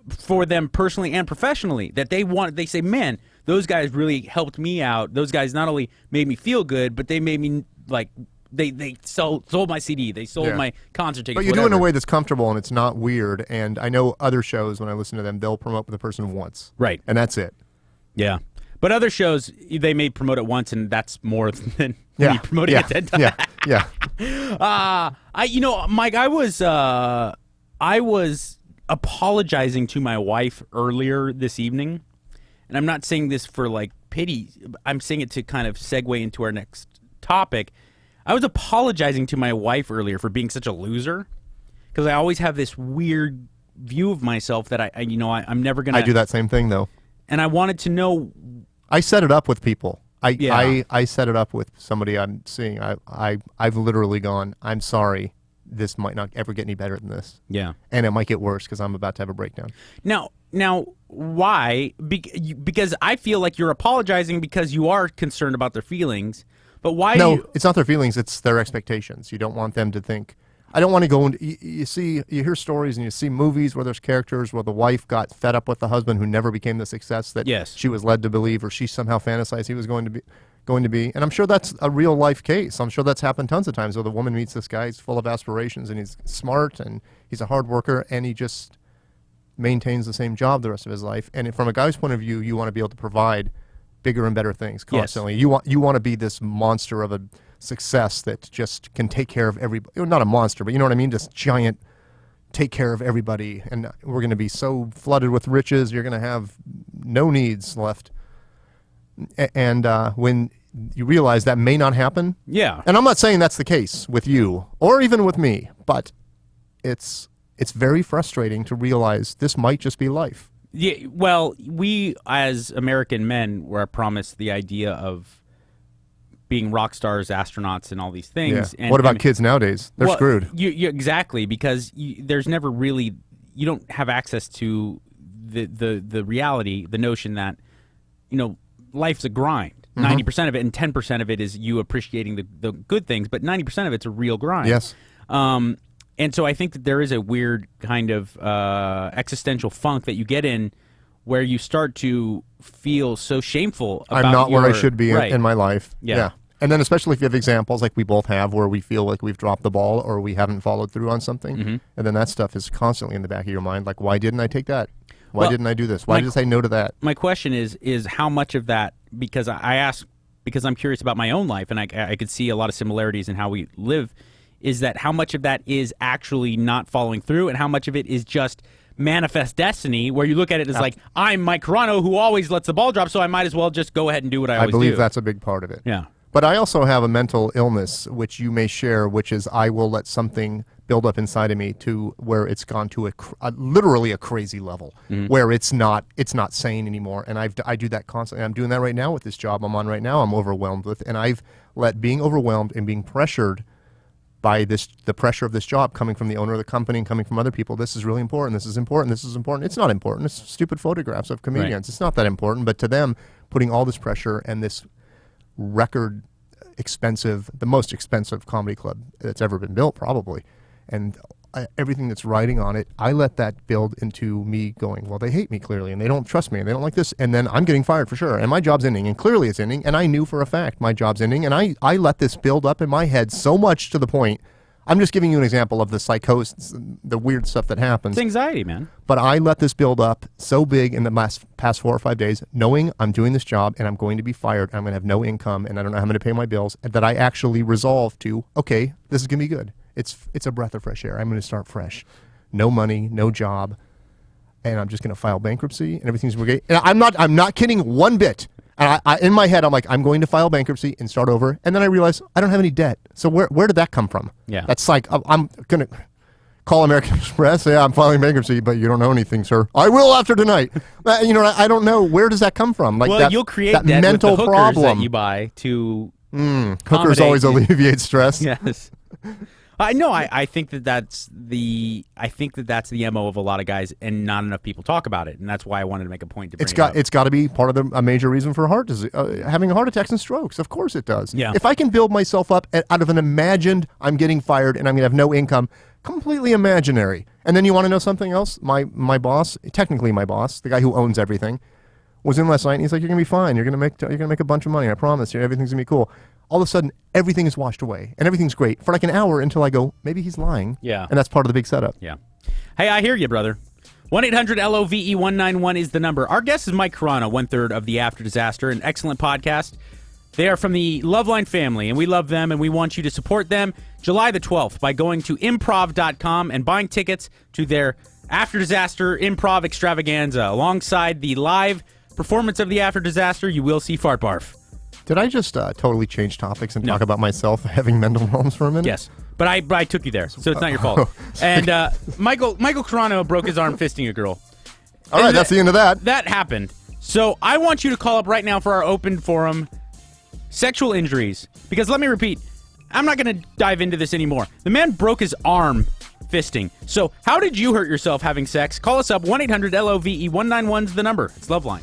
for them personally and professionally. That they say, man, those guys really helped me out. Those guys not only made me feel good, but they made me They sold my CD. They sold my concert tickets. But you do it in a way that's comfortable and it's not weird. And I know other shows, when I listen to them, they'll promote the person once. Right. And that's it. Yeah. But other shows, they may promote it once, and that's more than me promoting it 10 times. Yeah. Mike, I was apologizing to my wife earlier this evening. And I'm not saying this for pity. I'm saying it to kind of segue into our next topic. I was apologizing to my wife earlier for being such a loser, because I always have this weird view of myself that I'm never gonna. I do that same thing though. And I wanted to know. I set it up with people. I set it up with somebody I'm seeing. I've literally gone, I'm sorry, this might not ever get any better than this. Yeah. And it might get worse because I'm about to have a breakdown. Now, why? Because I feel like you're apologizing because you are concerned about their feelings. But why? No, it's not their feelings. It's their expectations. You don't want them to think. I don't want to go into. You hear stories and you see movies where there's characters where the wife got fed up with the husband who never became the success that she was led to believe, or she somehow fantasized he was going to be. And I'm sure that's a real life case. I'm sure that's happened tons of times where the woman meets this guy, he's full of aspirations and he's smart and he's a hard worker and he just maintains the same job the rest of his life. And from a guy's point of view, you want to be able to provide bigger and better things constantly. Yes. You want to be this monster of a success that just can take care of everybody. Not a monster, but you know what I mean? Just giant, take care of everybody. And we're going to be so flooded with riches, you're going to have no needs left. And when you realize that may not happen. Yeah. And I'm not saying that's the case with you or even with me, but it's very frustrating to realize this might just be life. Yeah, well, we as American men were promised the idea of being rock stars, astronauts, and all these things. Yeah. What about kids nowadays? They're screwed. Exactly, because there's never really, you don't have access to the reality, the notion that, life's a grind. 90% of it, and 10% of it is you appreciating the good things, but 90% of it's a real grind. Yes. And so I think that there is a weird kind of existential funk that you get in where you start to feel so shameful about I'm not where I should be in my life. Yeah. And then especially if you have examples like we both have where we feel like we've dropped the ball or we haven't followed through on something, and then that stuff is constantly in the back of your mind, like, why didn't I take that? Why didn't I do this? Why did I say no to that? My question is how much of that, because I ask because I'm curious about my own life, and I could see a lot of similarities in how we live, is that how much of that is actually not following through and how much of it is just manifest destiny, where you look at it as like, I'm Mike Carano, who always lets the ball drop, so I might as well just go ahead and do what I always do. I believe that's a big part of it. Yeah. But I also have a mental illness, which you may share, which is I will let something build up inside of me to where it's gone to literally a crazy level, where it's not sane anymore. And I do that constantly. I'm doing that right now with this job I'm on right now. I'm overwhelmed with, and I've let being overwhelmed and being pressured by the pressure of this job coming from the owner of the company and coming from other people. This is really important. This is important. This is important. It's not important. It's stupid photographs of comedians. Right. It's not that important. But to them, putting all this pressure and this record expensive, the most expensive comedy club that's ever been built, probably, and everything that's riding on it, I let that build into me going, well, they hate me clearly, and they don't trust me, and they don't like this, and then I'm getting fired for sure, and my job's ending, and clearly it's ending, and I knew for a fact my job's ending, and I let this build up in my head so much to the point, I'm just giving you an example of the psychosis, the weird stuff that happens. It's anxiety, man. But I let this build up so big in the past 4 or 5 days, knowing I'm doing this job and I'm going to be fired, I'm going to have no income, and I don't know how I'm going to pay my bills, that I actually resolved to, okay, this is going to be good. It's a breath of fresh air. I'm going to start fresh. No money, no job, and I'm just going to file bankruptcy, and everything's okay. And I'm not kidding one bit. And I in my head, I'm like, I'm going to file bankruptcy and start over. And then I realize I don't have any debt. So where did that come from? Yeah. That's like, I'm going to call American Express, say, I'm filing bankruptcy, but you don't know anything, sir. I will after tonight. You know, I don't know. Where does that come from? Like, well, you'll create that mental with the hookers problem that you buy to hookers always alleviate stress. Yes. I know. I think that's the MO of a lot of guys, and not enough people talk about it, and that's why I wanted to make a point to bring it up. It's got to be part of a major reason for heart disease, having heart attacks and strokes. Of course it does. Yeah. If I can build myself up out of an imagined, I'm getting fired and I'm going to have no income, completely imaginary. And then you want to know something else? My boss, technically my boss, the guy who owns everything, was in last night, and he's like, "You're going to be fine. You're going to make a bunch of money. I promise you. Everything's going to be cool." All of a sudden, everything is washed away, and everything's great for like an hour until I go, maybe he's lying. Yeah. And that's part of the big setup. Yeah. Hey, I hear you, brother. 1-800-LOVE-191 is the number. Our guest is Mike Carano, 1/3 of the After Disaster, an excellent podcast. They are from the LoveLine family, and we love them, and we want you to support them July the 12th by going to improv.com and buying tickets to their After Disaster Improv Extravaganza. Alongside the live performance of the After Disaster, you will see Fart Barf. Did I just totally change topics and talk about myself having mental problems for a minute? Yes, but I took you there, so it's not your fault. And Michael Carano broke his arm fisting a girl. All right, that's the end of that. That happened. So I want you to call up right now for our open forum, sexual injuries. Because let me repeat, I'm not going to dive into this anymore. The man broke his arm fisting. So how did you hurt yourself having sex? Call us up, 1-800-LOVE-191 is the number. It's LoveLine.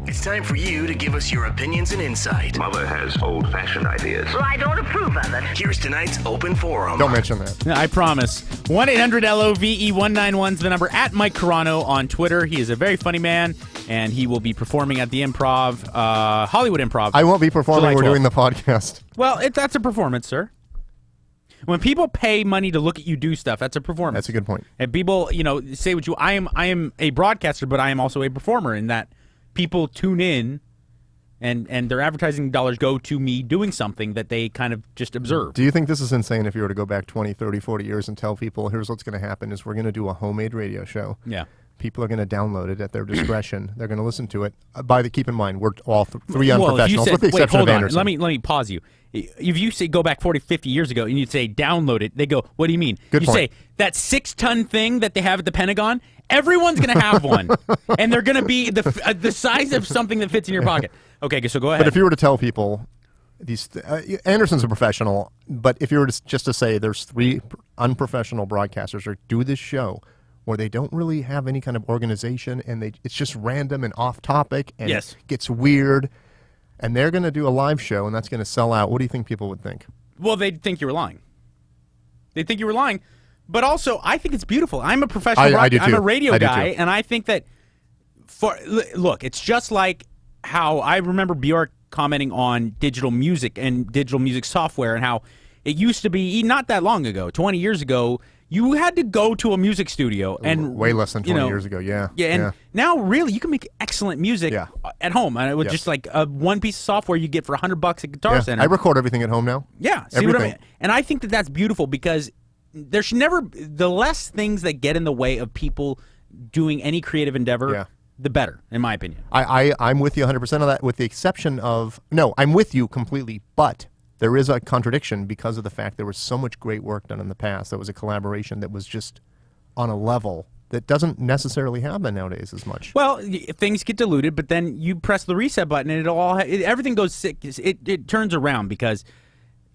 It's time for you to give us your opinions and insight. Mother has old-fashioned ideas. Well, I don't approve of it. Here's tonight's open forum. Don't mention that. I promise. 1-800-LOVE-191 is the number. At Mike Carano on Twitter. He is a very funny man, and he will be performing at the Improv, Hollywood Improv. I won't be performing. We're doing the podcast. Well, that's a performance, sir. When people pay money to look at you do stuff, that's a performance. That's a good point. And people, say what you. I am a broadcaster, but I am also a performer in that people tune in, and their advertising dollars go to me doing something that they kind of just observe. Do you think this is insane if you were to go back 20, 30, 40 years and tell people, here's what's going to happen is we're going to do a homemade radio show. Yeah. People are going to download it at their discretion. They're going to listen to it. Keep in mind, we're all three unprofessionals, with the exception of Anderson. Let me pause you. If you say go back 40, 50 years ago and you say download it, they go, what do you mean? Good point. Say that 6-ton thing that they have at the Pentagon, everyone's going to have one. And they're going to be the size of something that fits in your pocket. Okay, so go ahead. But if you were to tell people, Anderson's a professional, but if you were just to say there's 3 unprofessional broadcasters who do this show where they don't really have any kind of organization and it's just random and off topic and it gets weird, and they're going to do a live show and that's going to sell out, what do you think people would think? Well, they'd think you were lying. They'd think you were lying. But also, I think it's beautiful. I'm a professional I do too. I'm a radio I do guy, too. and I think that look, it's just like how I remember Bjork commenting on digital music and digital music software and how it used to be not that long ago, 20 years ago, you had to go to a music studio and way less than 20 years ago. Yeah. And now really you can make excellent music at home, and it was just like one piece of software you get for $100 at Guitar Center. I record everything at home now. Yeah, see what I mean? And I think that that's beautiful because there should never the less things that get in the way of people doing any creative endeavor, the better, in my opinion. I'm with you 100% of that, with the exception of I'm with you completely, but there is a contradiction because of the fact there was so much great work done in the past. There was a collaboration that was just on a level that doesn't necessarily happen nowadays as much. Well, things get diluted, but then you press the reset button and everything goes sick. It turns around because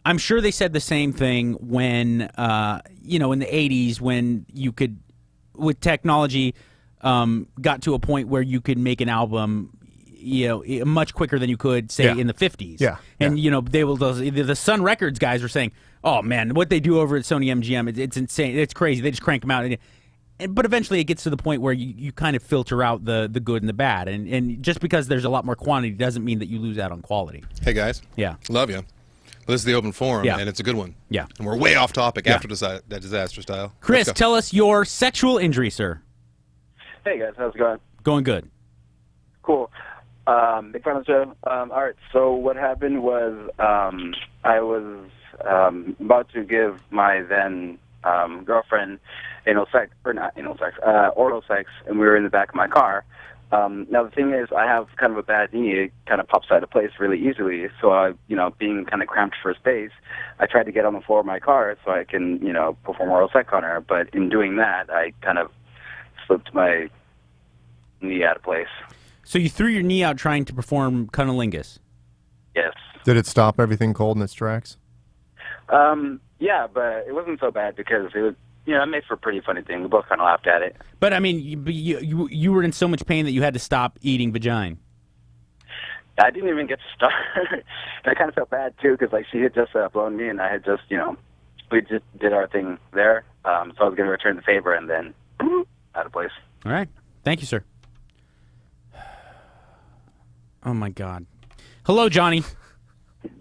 I'm sure they said the same thing when in the 80s when you could, with technology, got to a point where you could make an album much quicker than you could, say, in the 50s. Yeah. And, the Sun Records guys were saying, oh, man, what they do over at Sony MGM, it's insane. It's crazy. They just crank them out. But eventually it gets to the point where you kind of filter out the good and the bad. And just because there's a lot more quantity doesn't mean that you lose out on quality. Hey, guys. Yeah. Love you. Well, this is the open forum, and it's a good one. Yeah. And we're way off topic after that disaster style. Chris, tell us your sexual injury, sir. Hey, guys. How's it going? Going good. Cool. Big fan of the show. All right, so what happened was I was about to give my then girlfriend oral sex, and we were in the back of my car. Now, the thing is, I have kind of a bad knee. It kind of pops out of place really easily. So, being kind of cramped for space, I tried to get on the floor of my car so I can, perform oral sex on her. But in doing that, I kind of slipped my knee out of place. So you threw your knee out trying to perform cunnilingus? Yes. Did it stop everything cold in its tracks? Yeah, but it wasn't so bad because it was, it made for a pretty funny thing. We both kind of laughed at it. But, I mean, you were in so much pain that you had to stop eating vagina. I didn't even get to start. And I kind of felt bad, too, because, she had just blown me, and I had just, we just did our thing there. So I was going to return the favor, and then out of place. All right. Thank you, sir. Oh, my God. Hello, Johnny.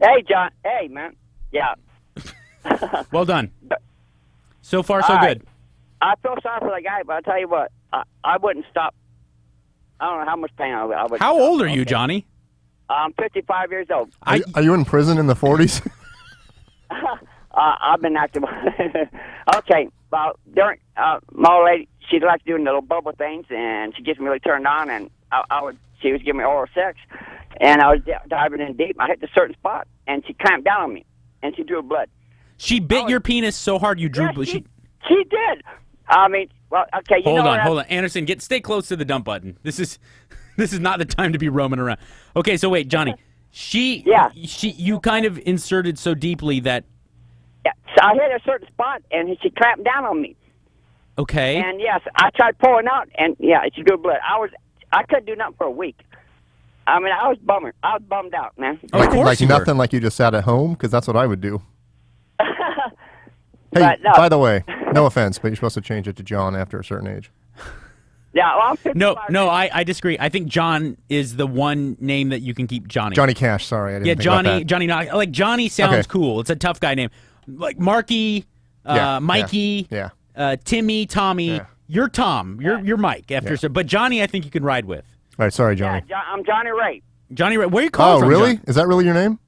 Hey, John. Hey, man. Yeah. Well done. So far, so good. I feel sorry for the guy, but I'll tell you what, I wouldn't stop. I don't know how much pain I would. How old are you, Johnny? I'm 55 years old. Are you in prison in the 40s? I've been active. Okay, well, during my old lady, she likes doing little bubble things, and she gets me really turned on, and she was giving me oral sex, and I was diving in deep. I hit a certain spot, and she clamped down on me, and she drew blood. She bit your penis so hard you drew blood. She did. I mean, well, okay. Hold on. Anderson, stay close to the dump button. This is not the time to be roaming around. Okay, so wait, Johnny. You kind of inserted so deeply that. Yeah, so I hit a certain spot, and she clamped down on me. Okay. And yes, I tried pulling out, and she drew blood. I couldn't do nothing for a week. I mean, I was bummed out, man. Of course, nothing like you just sat at home, because that's what I would do. Hey, But, no. by the way, no offense, but you're supposed to change it to John after a certain age. Yeah, well, I'm 55. No, I disagree. I think John is the one name that you can keep Johnny. Johnny Cash, sorry. I didn't think about that. Johnny, Johnny sounds cool. It's a tough guy name. Like Marky, Mikey, Timmy, Tommy. Yeah. You're Tom. You're Mike after. But Johnny, I think you can ride with. All right, sorry, Johnny. Yeah, I'm Johnny Ray. Johnny Ray. Where are you calling from? Oh, really? John? Is that really your name?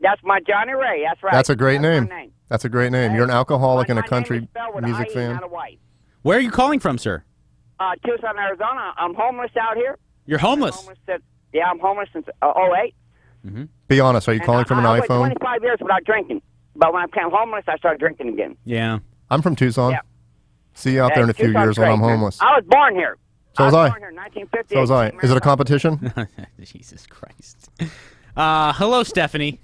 That's my Johnny Ray. That's right. That's a great name. My name. That's a great name. You're an alcoholic and a country music fan. Where are you calling from, sir? Tucson, Arizona. I'm homeless out here. You're homeless? I'm homeless since 2008. Mm-hmm. Be honest. Are you calling from an I iPhone? went 25 years without drinking. But when I became homeless, I started drinking again. Yeah. I'm from Tucson. Yeah. See you out there in a few years when I'm homeless. I was born here. So was I. Born here in 1950. So was I. Is it a competition? Jesus Christ. Hello, Stephanie.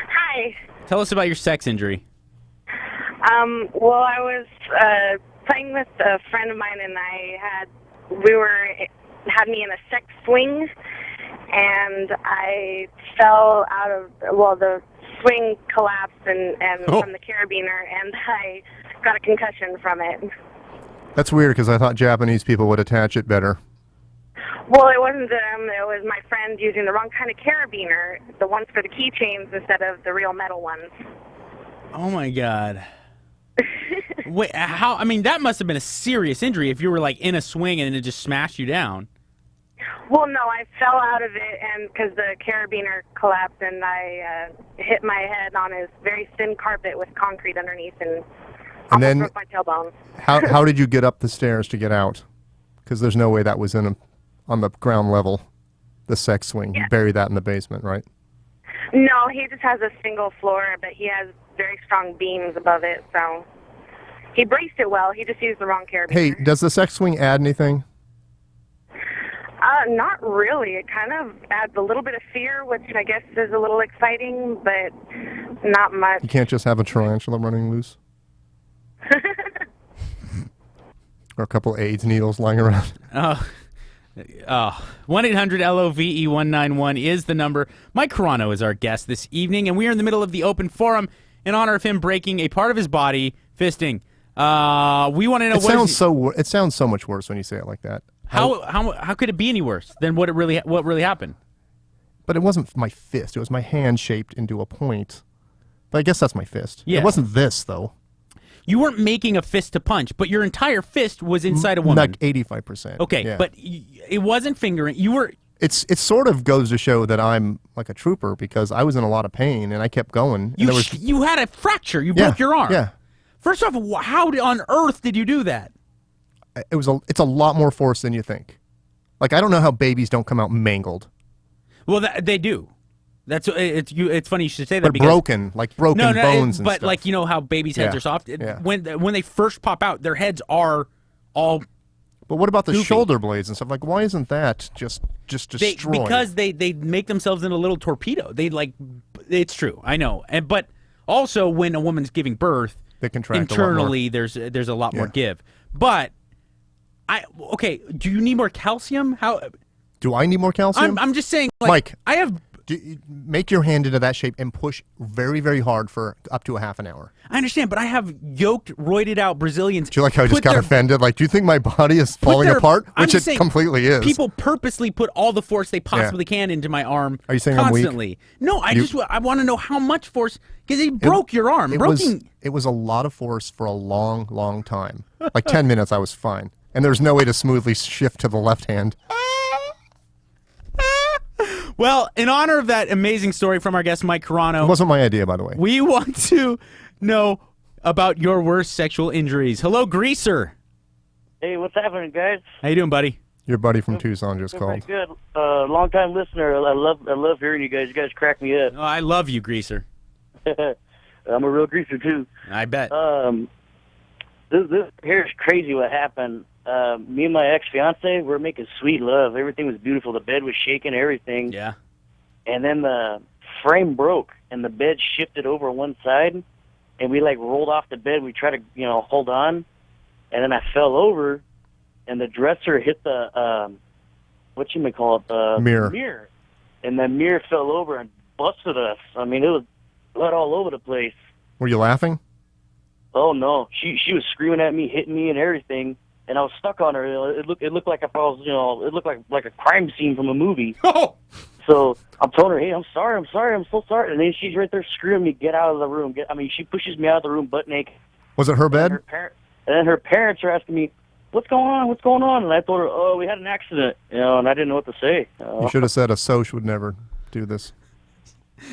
Hi. Tell us about your sex injury. Well, I was playing with a friend of mine, and had me in a sex swing, and I fell out of, the swing collapsed and from the carabiner, and I got a concussion from it. That's weird because I thought Japanese people would attach it better. Well, it wasn't them. It was my friend using the wrong kind of carabiner, the ones for the keychains instead of the real metal ones. Oh, my God. Wait, how? I mean, that must have been a serious injury if you were, like, in a swing and it just smashed you down. Well, no, I fell out of it and because the carabiner collapsed, and I hit my head on a very thin carpet with concrete underneath and almost then broke my tailbone. how did you get up the stairs to get out? Because there's no way that was on the ground level, the sex swing. You buried that in the basement, right? No, he just has a single floor, but he has very strong beams above it, so he braced it well. He just used the wrong carabiner. Hey, does the sex swing add anything? Not really. It kind of adds a little bit of fear, which I guess is a little exciting, but not much. You can't just have a tarantula running loose? Or a couple AIDS needles lying around? 1-800-LOVE-191 is the number. Mike Carano is our guest this evening, and we are in the middle of the open forum in honor of him breaking a part of his body, fisting. We want to know it sounds so much worse when you say it like that. How could it be any worse than what really happened? But it wasn't my fist. It was my hand shaped into a point. But I guess that's my fist. Yeah. It wasn't this, though. You weren't making a fist to punch, but your entire fist was inside a woman. Like 85%. Okay, yeah. but it wasn't fingering. You were... It sort of goes to show that I'm like a trooper because I was in a lot of pain and I kept going. And you had a fracture. You broke your arm. Yeah. First off, how on earth did you do that? It's a lot more force than you think. Like, I don't know how babies don't come out mangled. Well, they do. It's funny you should say that. But because broken bones and but stuff. like, you know how babies' heads are soft? When they first pop out, their heads are all But what about the goofy. shoulder blades and stuff? Like, why isn't that just destroyed? Because they make themselves in a little torpedo. It's true. I know. But also when a woman's giving birth, they contract internally there's a lot more give. But do you need more calcium? How do I need more calcium? I'm just saying, like, Mike, I have. Make your hand into that shape and push very, very hard for up to a half an hour. I understand, but I have yoked, roided out Brazilians. Do you like how I just got offended? Like, do you think my body is falling apart? Which it completely is. People purposely put all the force they possibly can into my arm. Are you saying constantly? I'm weak? No, I want to know how much force, because he broke your arm. It was a lot of force for a long, long time. Like 10 minutes, I was fine. And there's no way to smoothly shift to the left hand. Well, in honor of that amazing story from our guest, Mike Carano. It wasn't my idea, by the way. We want to know about your worst sexual injuries. Hello, Greaser. Hey, what's happening, guys? How you doing, buddy? Your buddy from Tucson just called. Good. Long-time listener. I love hearing you guys. You guys crack me up. Oh, I love you, Greaser. I'm a real greaser, too. I bet. This here's crazy what happened. Me and my ex-fiance, we're making sweet love. Everything was beautiful. The bed was shaking, everything. Yeah. And then the frame broke, and the bed shifted over one side, and we, like, rolled off the bed. We tried to, hold on, and then I fell over, and the dresser hit the, the mirror. And the mirror fell over and busted us. I mean, it was blood all over the place. Were you laughing? Oh, no. She was screaming at me, hitting me and everything. And I was stuck on her. It looked like if I was, it looked like a crime scene from a movie. Oh! So I'm telling her, hey, I'm sorry, I'm so sorry. And then she's right there screaming me, get out of the room. She pushes me out of the room butt naked. Was it her bed? And then her parents are asking me, what's going on? And I told her, oh, we had an accident, and I didn't know what to say. You should have said a Soch would never do this.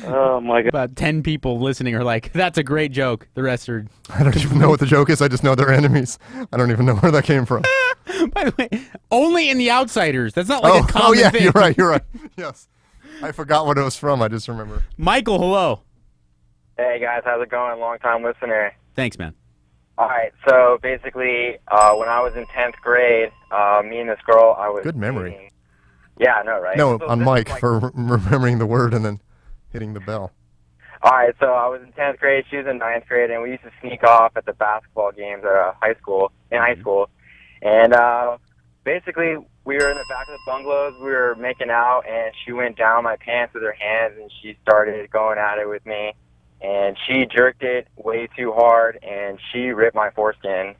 Oh, my God. About 10 people listening are like, that's a great joke. The rest are... I don't even know what the joke is. I just know they're enemies. I don't even know where that came from. By the way, only in The Outsiders. That's not like a common thing. You're right. Yes. I forgot what it was from. I just remember. Michael, hello. Hey, guys. How's it going? Long-time listener. Thanks, man. All right. So, basically, when I was in 10th grade, me and this girl, I was... Good memory. dating. Yeah, I know, right? No, So on Mike for remembering the word and then hitting the bell. All right, so I was in 10th grade, she was in 9th grade, and we used to sneak off at the basketball games at high school. And basically, we were in the back of the bungalows, we were making out, and she went down my pants with her hands, and she started going at it with me. and she jerked it way too hard, and she ripped my foreskin.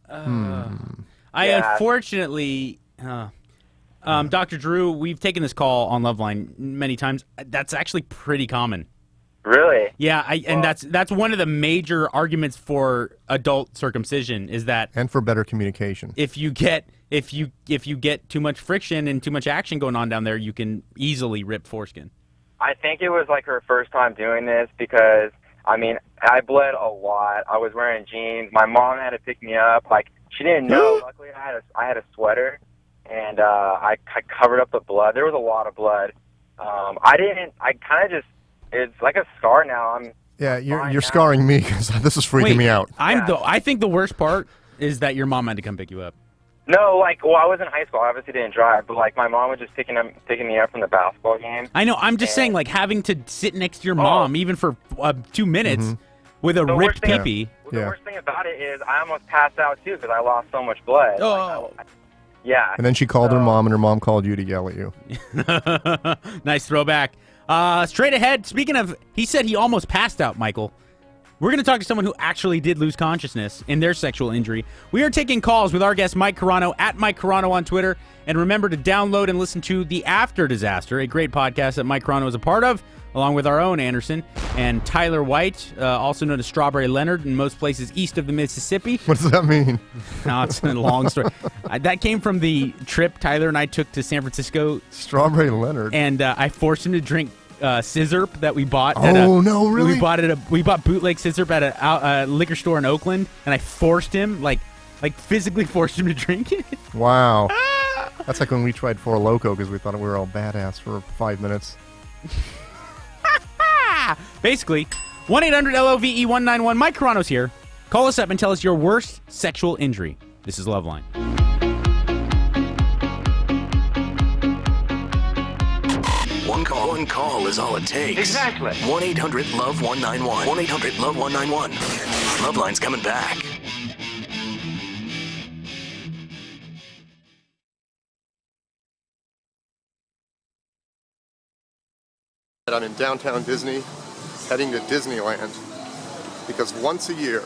I unfortunately, Dr. Drew, we've taken this call on LoveLine many times. That's actually pretty common. Really? Yeah, and that's one of the major arguments for adult circumcision is that, and for better communication. If you get too much friction and too much action going on down there, you can easily rip foreskin. I think it was like her first time doing this because, I mean, I bled a lot. I was wearing jeans. My mom had to pick me up. Like, she didn't know. Luckily, I had a sweater, and I covered up the blood. There was a lot of blood. I kind of just, it's like a scar now. You're scarring me because this is freaking me out. I think the worst part is that your mom had to come pick you up. No, I was in high school. I obviously didn't drive, but my mom was just picking me up from the basketball game. I know. I'm just saying, having to sit next to your mom even for 2 minutes with a ripped pee-pee. The worst thing about it is I almost passed out too because I lost so much blood. Yeah. And then she called her mom, and her mom called you to yell at you. Nice throwback. Straight ahead, speaking of, he said he almost passed out, Michael. We're going to talk to someone who actually did lose consciousness in their sexual injury. We are taking calls with our guest, Mike Carano, at Mike Carano on Twitter. And remember to download and listen to The After Disaster, a great podcast that Mike Carano is a part of, along with our own Anderson and Tyler White, also known as Strawberry Leonard in most places east of the Mississippi. What does that mean? No, it's a long story. That came from the trip Tyler and I took to San Francisco. Strawberry Leonard. And I forced him to drink scissor that we bought. No, really? We bought bootleg scissor at a liquor store in Oakland, and I forced him, like physically forced him to drink it. Wow. That's like when we tried Four Loko because we thought we were all badass for 5 minutes. Basically, 1-800-LOVE-191. Mike Carano's here. Call us up and tell us your worst sexual injury. This is LoveLine. One call is all it takes. Exactly. 1-800-LOVE-191. 1-800-LOVE-191. LoveLine's coming back. I'm in downtown Disney, heading to Disneyland, because once a year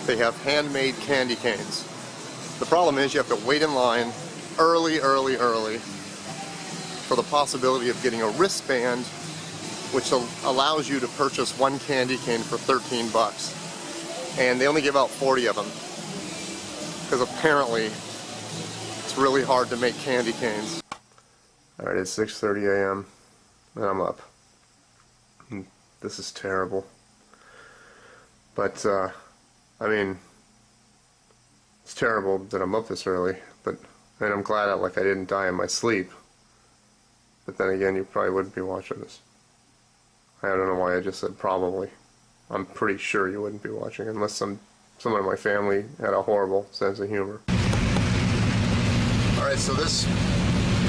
they have handmade candy canes. The problem is you have to wait in line early for the possibility of getting a wristband which allows you to purchase one candy cane for $13. And they only give out 40 of them because apparently it's really hard to make candy canes. Alright, it's 6:30 a.m. and I'm up. This is terrible. But, I mean, it's terrible that I'm up this early, and I'm glad I didn't die in my sleep. But then again, you probably wouldn't be watching this. I don't know why I just said probably. I'm pretty sure you wouldn't be watching unless someone in my family had a horrible sense of humor. Alright, so this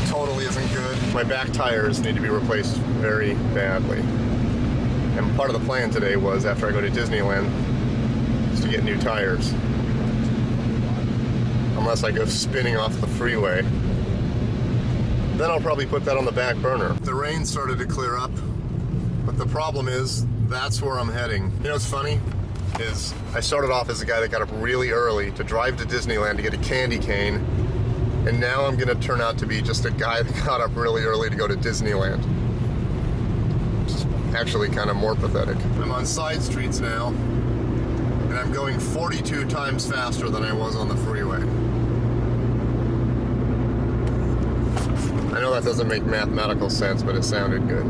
totally isn't good. My back tires need to be replaced very badly. And part of the plan today was, after I go to Disneyland, is to get new tires. Unless I go spinning off the freeway. Then I'll probably put that on the back burner. The rain started to clear up, but the problem is, that's where I'm heading. You know what's funny? Is I started off as a guy that got up really early to drive to Disneyland to get a candy cane, and now I'm gonna turn out to be just a guy that got up really early to go to Disneyland. It's actually kind of more pathetic. I'm on side streets now, and I'm going 42 times faster than I was on the freeway. I know that doesn't make mathematical sense, but it sounded good.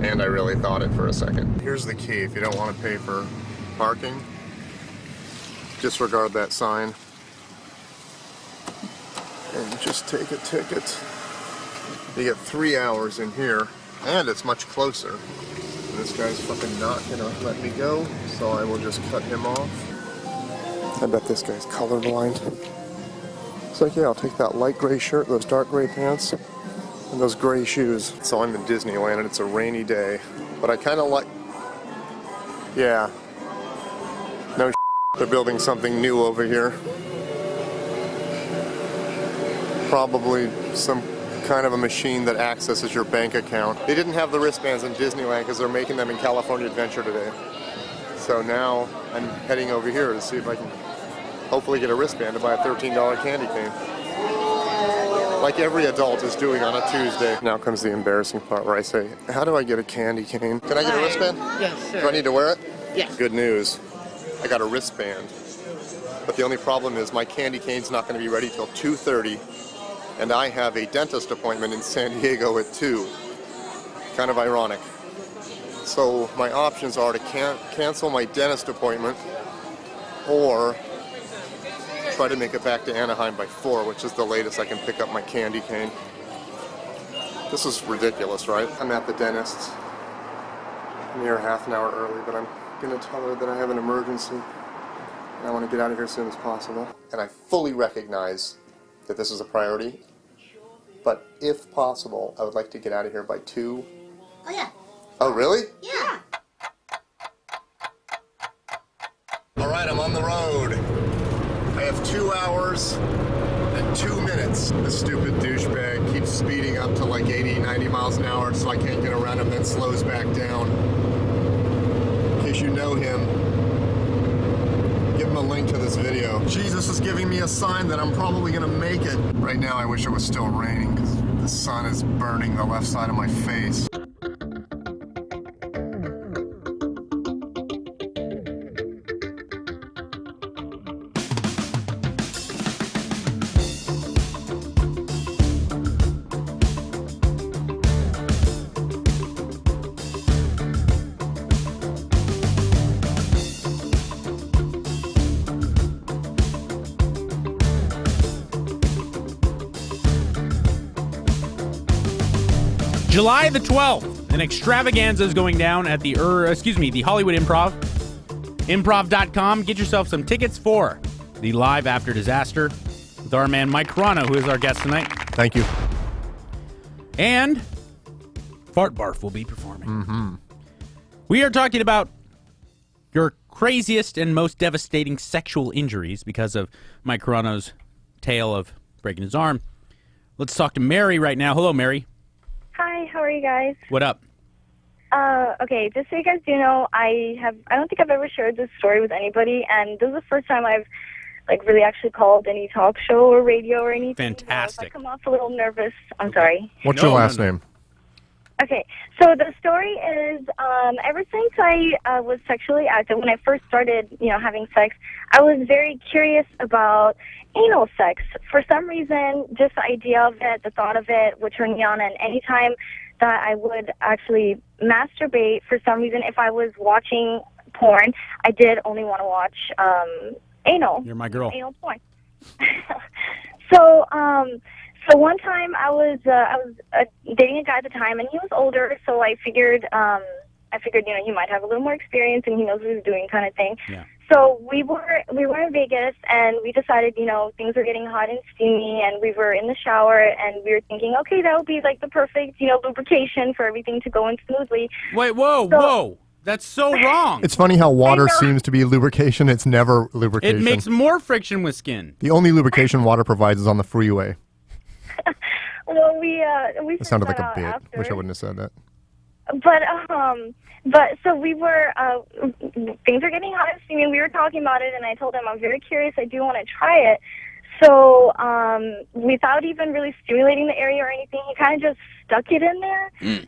And I really thought it for a second. Here's the key. If you don't want to pay for parking, disregard that sign and just take a ticket. You get 3 hours in here, and it's much closer. This guy's fucking not gonna let me go, so I will just cut him off. I bet this guy's colorblind. It's like, yeah, I'll take that light gray shirt, those dark gray pants, and those gray shoes. So I'm in Disneyland, and it's a rainy day, but I kind of like, yeah, no shit. They're building something new over here. Probably some kind of a machine that accesses your bank account. They didn't have the wristbands in Disneyland because they're making them in California Adventure today. So now I'm heading over here to see if I can hopefully get a wristband to buy a $13 candy cane. Like every adult is doing on a Tuesday. Now comes the embarrassing part where I say, how do I get a candy cane? Can I get a wristband? Yes, sir. Do I need to wear it? Yes. Good news. I got a wristband. But the only problem is my candy cane's not going to be ready till 2:30, and I have a dentist appointment in San Diego at 2. Kind of ironic. So my options are to cancel my dentist appointment or try to make it back to Anaheim by 4, which is the latest I can pick up my candy cane. This is ridiculous, right? I'm at the dentist's. I'm here half an hour early, but I'm going to tell her that I have an emergency. I want to get out of here as soon as possible. And I fully recognize that this is a priority, but if possible, I would like to get out of here by 2. Oh, yeah. Oh, really? Yeah. All right, I'm on the road. I have 2 hours and 2 minutes. This stupid douchebag keeps speeding up to like 80, 90 miles an hour so I can't get around him, then slows back down. In case you know him, give him a link to this video. Jesus is giving me a sign that I'm probably gonna make it. Right now I wish it was still raining because the sun is burning the left side of my face. July the 12th, an extravaganza is going down at the Hollywood Improv. Improv.com. Get yourself some tickets for the Live After Disaster with our man Mike Carano, who is our guest tonight. Thank you. And Fart Barf will be performing. Mm-hmm. We are talking about your craziest and most devastating sexual injuries because of Mike Carano's tale of breaking his arm. Let's talk to Mary right now. Hello, Mary. Hi, how are you guys? What up? Okay, just so you guys do know, I don't think I've ever shared this story with anybody, and this is the first time I've really actually called any talk show or radio or anything. Fantastic. So if I come off a little nervous, I'm sorry. What's your last name? Okay, so the story is, ever since I was sexually active, when I first started, having sex, I was very curious about anal sex. For some reason, just the idea of it, the thought of it would turn me on, and anytime that I would actually masturbate, for some reason, if I was watching porn, I did only want to watch anal. You're my girl. Anal porn. So one time I was dating a guy at the time, and he was older, so I figured he might have a little more experience and he knows what he's doing, kind of thing. Yeah. So we were in Vegas, and we decided, things were getting hot and steamy, and we were in the shower, and we were thinking, okay, that would be like the perfect, lubrication for everything to go in smoothly. Wait, whoa. That's so wrong. It's funny how water seems to be lubrication. It's never lubrication. It makes more friction with skin. The only lubrication water provides is on the freeway. Well, we It sounded like a bit. after. Wish I wouldn't have said that. But so we were, things were getting hot and steamy, and we were talking about it, and I told him I'm very curious, I do want to try it. So, without even really stimulating the area or anything, he kind of just stuck it in there, and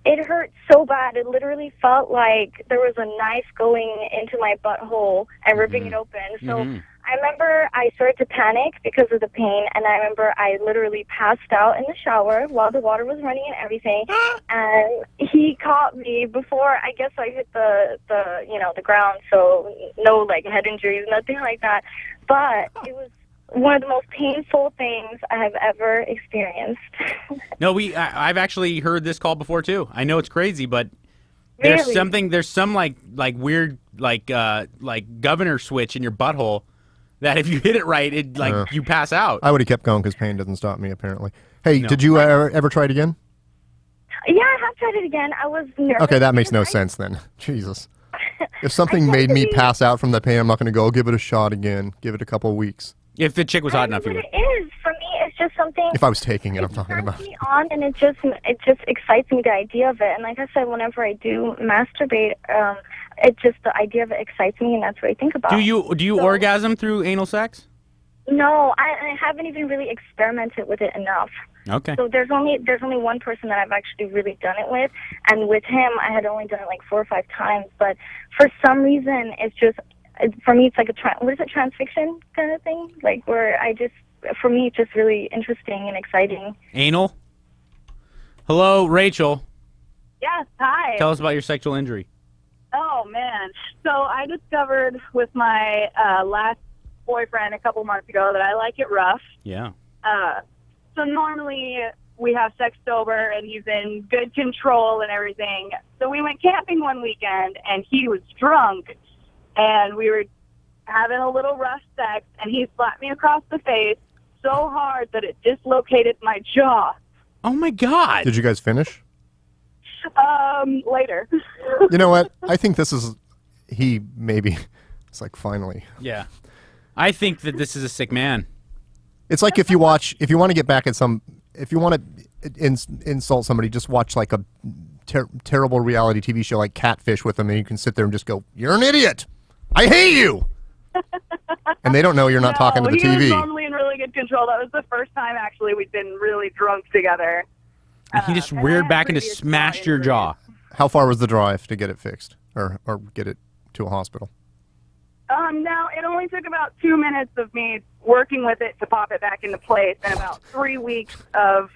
it hurt so bad. It literally felt like there was a knife going into my butthole and ripping it open. So I remember I started to panic because of the pain, and I remember I literally passed out in the shower while the water was running and everything, and he caught me before I guess I hit the ground, so no head injuries, nothing like that. But it was one of the most painful things I have ever experienced. No, I've actually heard this call before too. I know it's crazy, but there's Really? there's some weird governor switch in your butthole that if you hit it right, you pass out. I would have kept going because pain doesn't stop me, apparently. Hey, No. did you ever try it again? Yeah, I have tried it again. I was nervous. Okay, that makes no sense then. Jesus. If something made me pass out from the pain, I'm not going to go, give it a shot again. Give it a couple weeks. If the chick was hot enough, you What would. it is for me, it's just something. If I was taking it, I'm talking turns about. me on, and it just excites me, the idea of it. And like I said, whenever I do masturbate, it just, the idea of it excites me, and that's what I think about. Do you orgasm through anal sex? No, I haven't even really experimented with it enough. Okay. So there's only one person that I've actually really done it with, and with him I had only done it like 4 or 5 times. But for some reason, for me it's like transfiction kind of thing, like where for me it's just really interesting and exciting. Anal? Hello, Rachel. Yes, hi. Tell us about your sexual injury. Oh, man. So I discovered with my last boyfriend a couple months ago that I like it rough. Yeah. So normally we have sex sober, and he's in good control and everything. So we went camping one weekend, and he was drunk, and we were having a little rough sex, and he slapped me across the face so hard that it dislocated my jaw. Oh, my God. Did you guys finish? Later. You know what? I think this is, it's like finally. Yeah. I think that this is a sick man. It's like if you want to get back at if you want to insult somebody, just watch like a terrible reality TV show like Catfish with them, and you can sit there and just go, "You're an idiot. I hate you." And they don't know you're not talking to the he was TV. normally in really good control. That was the first time, actually, we'd been really drunk together. And he just reared back and just smashed your jaw. How far was the drive to get it fixed or get it to a hospital? No, it only took about 2 minutes of me working with it to pop it back into place, and about 3 weeks of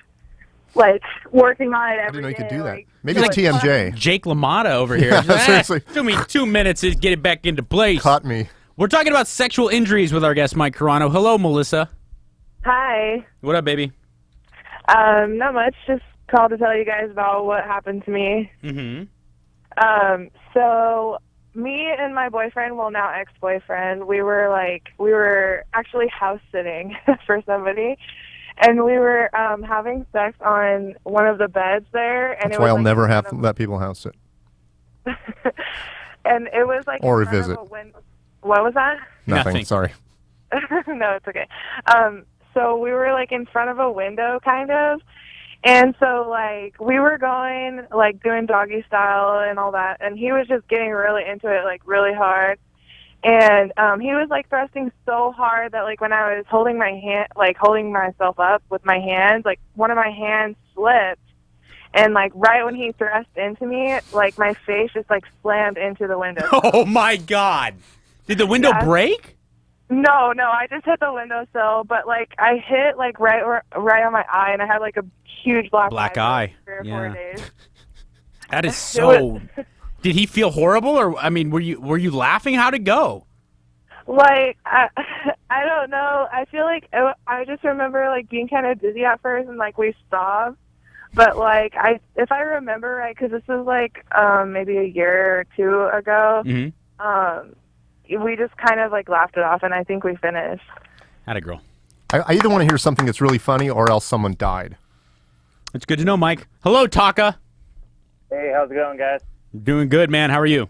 like working on it every day. I didn't know you could do that. Like, Maybe it's TMJ. Jake LaMotta over here. Yeah, seriously. Took me 2 minutes to get it back into place. Caught me. We're talking about sexual injuries with our guest, Mike Carano. Hello, Melissa. Hi. What up, baby? Not much. Just called to tell you guys about what happened to me. Mm-hmm. So me and my boyfriend, well, now ex-boyfriend, we were actually house sitting for somebody, and we were having sex on one of the beds there. And That's it why was I'll like never have to let people house sit. And it was like Or in front of visit. a what was that? Nothing. Sorry. No, it's okay. So we were like in front of a window, kind of. And so, like, we were going, like, doing doggy style and all that, and he was just getting really into it, like, really hard. And he was, like, thrusting so hard that, like, when I was holding my hand, like, holding myself up with my hands, like, one of my hands slipped. And, like, right when he thrust into me, like, my face just, like, slammed into the window. Oh, my God. Did the window break? No, I just hit the windowsill, but, like, I hit, like, right on my eye, and I had, like, a huge black eye. For 3 or 4 days. That is so... Did he feel horrible, or, I mean, were you laughing? How'd it go? Like, I don't know. I feel like I just remember, like, being kind of dizzy at first, and, like, we stopped. But, like, if I remember right, because this was, like, maybe a year or 2 ago, we just kind of, like, laughed it off, and I think we finished. Atta girl. I either want to hear something that's really funny or else someone died. It's good to know, Mike. Hello, Taka. Hey, how's it going, guys? Doing good, man. How are you?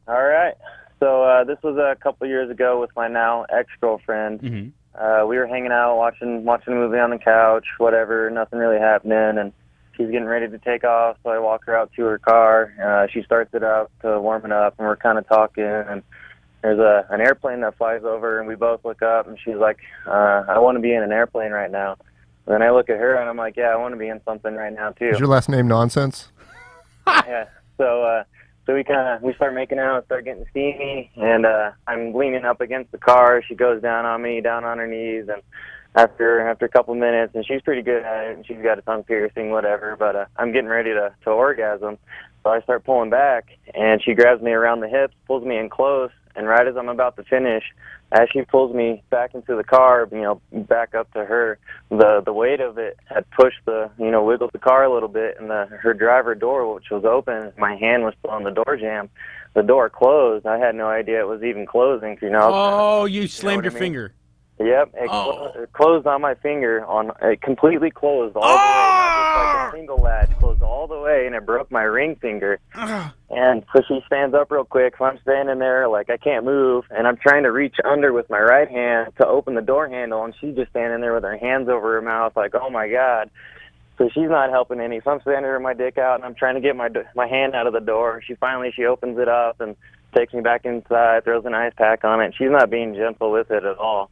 All right. So this was a couple years ago with my now ex-girlfriend. Mm-hmm. We were hanging out, watching a movie on the couch, whatever, nothing really happening, and she's getting ready to take off, so I walk her out to her car. She starts it up to warm it up, and we're kind of talking, and there's an airplane that flies over, and we both look up, and she's like, I want to be in an airplane right now. And then I look at her, and I'm like, yeah, I want to be in something right now, too. Is your last name Nonsense? Yeah. So we start making out, start getting steamy, and I'm leaning up against the car. She goes down on me, down on her knees, and after a couple minutes, and she's pretty good at it, and she's got a tongue piercing, whatever, but I'm getting ready to orgasm. So I start pulling back, and she grabs me around the hips, pulls me in close, and right as I'm about to finish, as she pulls me back into the car, back up to her, the weight of it had pushed wiggled the car a little bit, and her driver door, which was open, my hand was still on the door jamb. The door closed. I had no idea it was even closing. Oh, you slammed your finger. Yep, it closed on my finger. It completely closed all the way, not like the single latch closed all the way, and it broke my ring finger. And so she stands up real quick, so I'm standing there like I can't move, and I'm trying to reach under with my right hand to open the door handle, and she's just standing there with her hands over her mouth like, oh my God. So she's not helping any. So I'm standing there with my dick out, and I'm trying to get my hand out of the door. She opens it up and takes me back inside, throws an ice pack on it. She's not being gentle with it at all.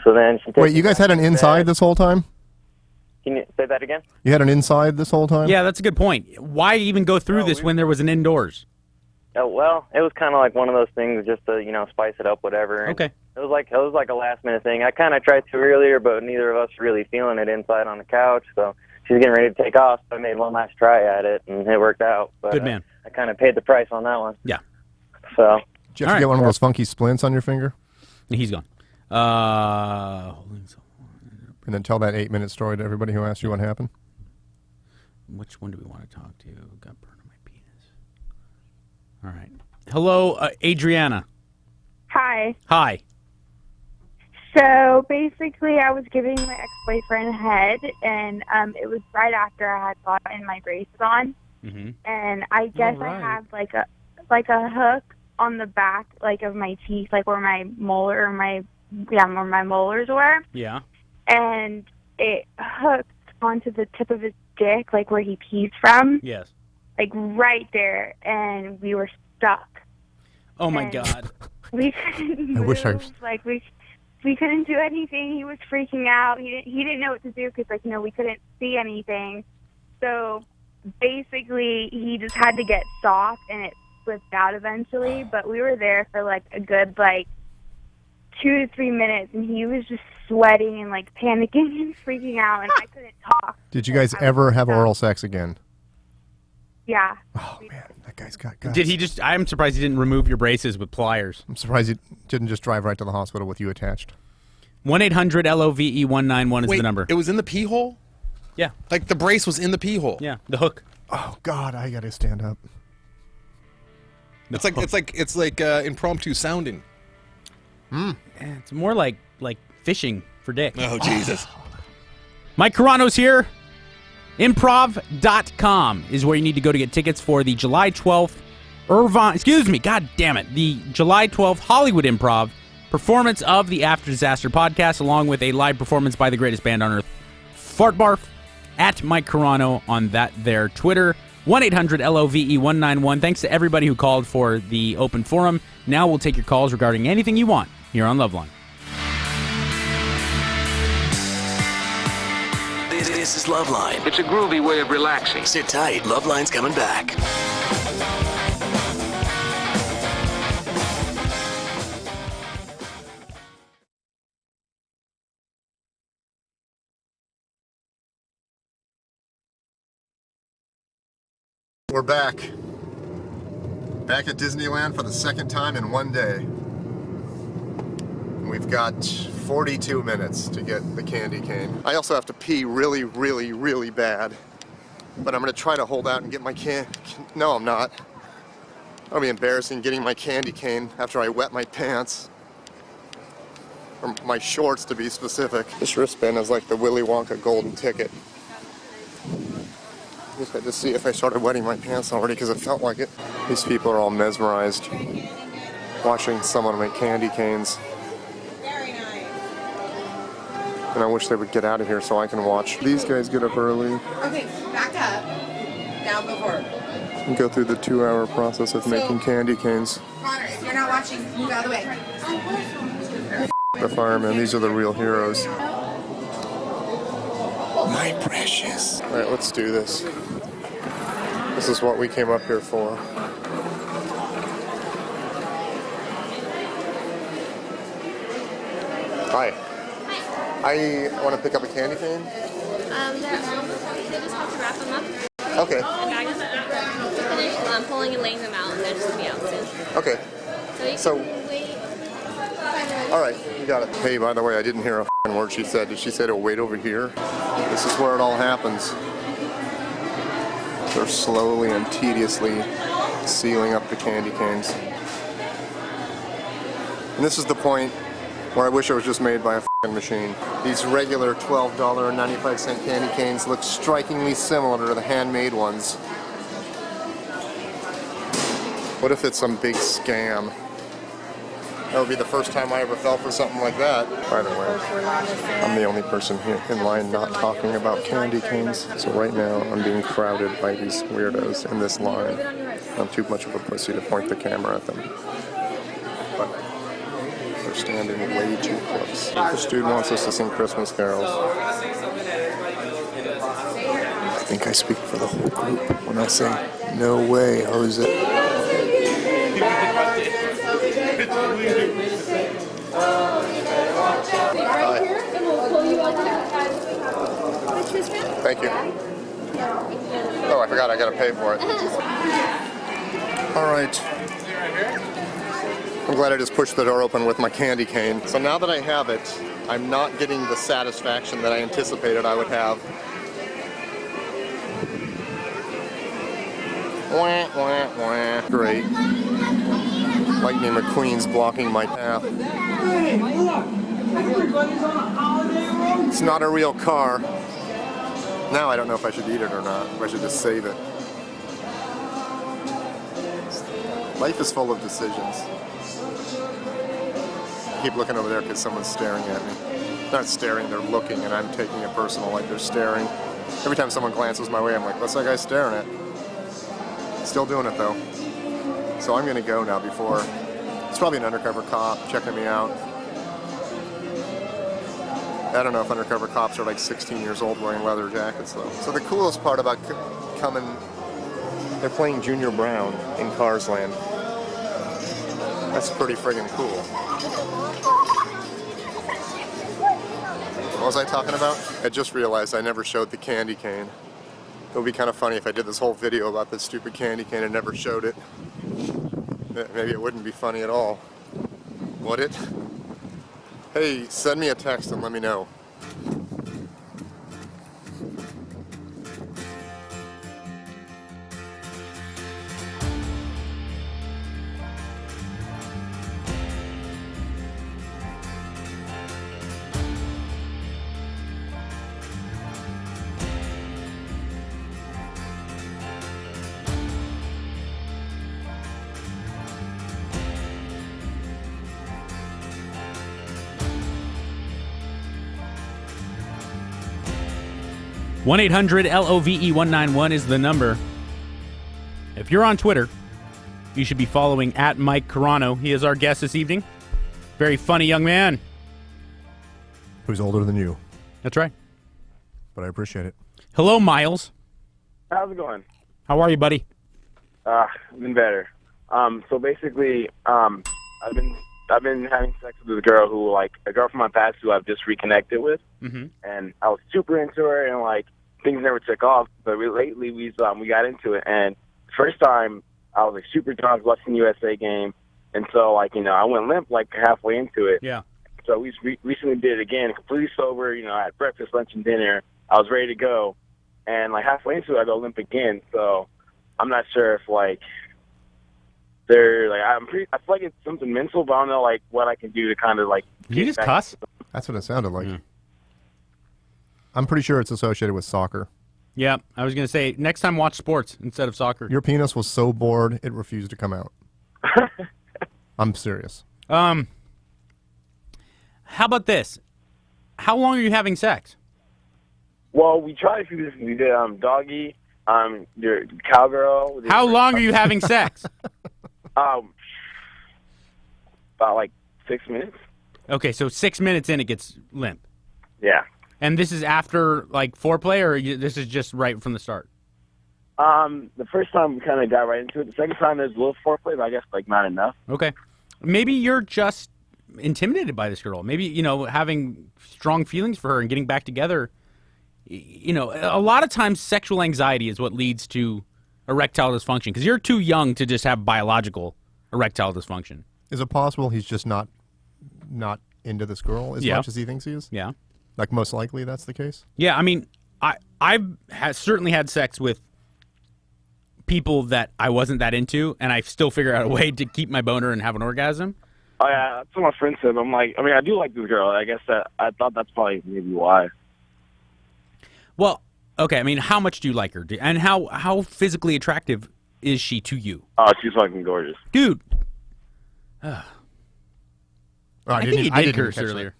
So then she takes Wait, you guys had an inside this whole time? Can you say that again? You had an inside this whole time? Yeah, that's a good point. Why even go through this when there was an indoors? Oh, well, it was kind of like one of those things just to, spice it up, whatever. Okay. It was like a last-minute thing. I kind of tried to earlier, but neither of us were really feeling it inside on the couch, so she was getting ready to take off, so I made one last try at it, and it worked out. But, good man. I kind of paid the price on that one. Yeah. So. Did you have to get one of those funky splints on your finger? He's gone. And then tell that 8-minute story to everybody who asked you what happened. Which one do we want to talk to? Got burned on my penis. All right. Hello, Adriana. Hi. Hi. So basically, I was giving my ex-boyfriend head, and it was right after I had gotten my braces on. Mm-hmm. And I guess I have like a hook on the back, like of my teeth, like where my molar, where my molars were. Yeah. And it hooked onto the tip of his dick, like where he pees from. Yes. Like right there, and we were stuck. Oh my God. We couldn't move. Like we couldn't do anything. He was freaking out. He didn't know what to do because we couldn't see anything. So basically, he just had to get soft, and it slipped out eventually. But we were there for like a good 2 to 3 minutes, and he was just sweating and panicking and freaking out, and I couldn't talk. Did you guys ever have oral sex again? Yeah. Oh man, that guy's got guts. Did he just? I'm surprised he didn't remove your braces with pliers. I'm surprised he didn't just drive right to the hospital with you attached. 1-800-LOVE-191 is the number. It was in the pee hole? Yeah. Like the brace was in the pee hole. Yeah, the hook. Oh God, I gotta stand up. It's like impromptu sounding. Yeah, it's more like fishing for dick. Oh Jesus. Mike Carano's here. Improv.com is where you need to go to get tickets for the July 12th the July 12th Hollywood Improv performance of the After Disaster podcast, along with a live performance by the greatest band on earth, Fart Barf, at Mike Carano on their Twitter. 1-800-LOVE-191. Thanks to everybody who called for the open forum. Now we'll take your calls regarding anything you want here on LoveLine. This is LoveLine. It's a groovy way of relaxing. Sit tight. LoveLine's coming back. We're back. Back at Disneyland for the second time in one day. We've got 42 minutes to get the candy cane. I also have to pee really, really, really bad. But I'm going to try to hold out and get my No, I'm not. It'll be embarrassing getting my candy cane after I wet my pants. Or my shorts, to be specific. This wristband is like the Willy Wonka golden ticket. I just had to see if I started wetting my pants already because it felt like it. These people are all mesmerized watching someone make candy canes. And I wish they would get out of here so I can watch. These guys get up early. Okay, back up. Now go forward. And go through the 2-hour process of making candy canes. Connor, if you're not watching, move out of the way. The firemen, these are the real heroes. My precious. All right, let's do this. This is what we came up here for. Hi. I want to pick up a candy cane. They just have to wrap them up. Okay. And bag them. Finish pulling and laying them out, and they're just going to be out soon. Okay. So you can wait. All right, you got it. Hey, by the way, I didn't hear a word she said. Did she say to wait over here? This is where it all happens. They're slowly and tediously sealing up the candy canes. And this is the point Or I wish it was just made by a f***ing machine. These regular $12.95 candy canes look strikingly similar to the handmade ones. What if it's some big scam? That would be the first time I ever fell for something like that. By the way, I'm the only person here in line not talking about candy canes. So right now, I'm being crowded by these weirdos in this line. I'm too much of a pussy to point the camera at them. But they're standing way too close. This dude wants us to sing Christmas carols. I think I speak for the whole group when I say, no way, Jose. Thank you. Oh, I forgot I gotta pay for it. All right. I'm glad I just pushed the door open with my candy cane. So now that I have it, I'm not getting the satisfaction that I anticipated I would have. Wah, wah, wah. Great. Lightning McQueen's blocking my path. It's not a real car. Now I don't know if I should eat it or not, if I should just save it. Life is full of decisions. I keep looking over there because someone's staring at me. Not staring, they're looking, and I'm taking it personal, like they're staring. Every time someone glances my way, I'm like, what's that guy staring at? Still doing it though. So I'm gonna go now before. It's probably an undercover cop checking me out. I don't know if undercover cops are like 16 years old wearing leather jackets though. So the coolest part about coming, they're playing Junior Brown in Cars Land. That's pretty friggin' cool. What was I talking about? I just realized I never showed the candy cane. It would be kind of funny if I did this whole video about this stupid candy cane and never showed it. Maybe it wouldn't be funny at all. Would it? Hey, send me a text and let me know. One 1-800-LOVE-191 is the number. If you're on Twitter, you should be following at Mike Carano. He is our guest this evening. Very funny young man. Who's older than you. That's right. But I appreciate it. Hello, Miles. How's it going? How are you, buddy? Been better. So basically, I've been having sex with a girl who, like, a girl from my past who I've just reconnected with, and I was super into her, and like things never took off. But lately, we got into it, and first time I was like super drunk watching the USA game, and so like I went limp like halfway into it. Yeah. So we recently did it again, completely sober. I had breakfast, lunch, and dinner. I was ready to go, and like halfway into it, I go limp again. So I'm not sure if like. I feel like it's something mental, but I don't know like what I can do to kind of like. Did you just cuss? That's what it sounded like. I'm pretty sure it's associated with soccer. Yeah, I was gonna say next time watch sports instead of soccer. Your penis was so bored it refused to come out. I'm serious. How about this? How long are you having sex? Well, we tried a few different. We did doggy, your cowgirl. How long are you having sex? About like 6 minutes. Okay, so 6 minutes in, it gets limp. Yeah. And this is after like foreplay, or this is just right from the start? The first time we kind of got right into it. The second time there's a little foreplay, but I guess like not enough. Okay. Maybe you're just intimidated by this girl. Maybe, having strong feelings for her and getting back together. A lot of times sexual anxiety is what leads to erectile dysfunction, because you're too young to just have biological erectile dysfunction. Is it possible he's just not into this girl as much as he thinks he is? Yeah. Like most likely that's the case? Yeah, I mean, I've certainly had sex with people that I wasn't that into, and I still figure out a way to keep my boner and have an orgasm. Oh yeah, that's what my friend said. I'm like, I mean, I do like this girl. I guess I thought that's probably maybe why. Well, okay. I mean, how much do you like her, and how physically attractive is she to you? Oh, she's fucking gorgeous, dude. Oh, I think you I did didn't curse catch earlier.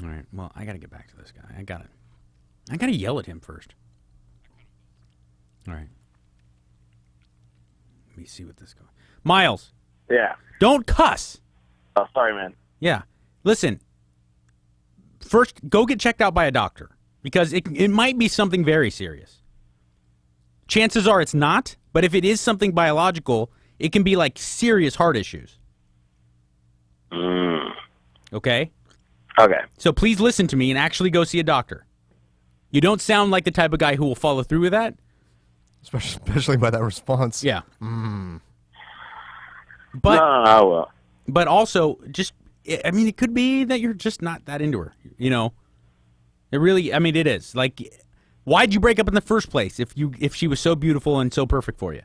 All right. Well, I got to get back to this guy. I got to yell at him first. All right. Let me see what this goes. Miles. Yeah. Don't cuss. Oh, sorry, man. Yeah. Listen. First, go get checked out by a doctor because it might be something very serious. Chances are it's not, but if it is something biological, it can be like serious heart issues. Okay? Okay. So please listen to me and actually go see a doctor. You don't sound like the type of guy who will follow through with that. Especially by that response. Yeah. Mm. But no, I will. But also, just I mean, it could be that you're just not that into her. You know, it really. I mean, it is. Like, why'd you break up in the first place if she was so beautiful and so perfect for you?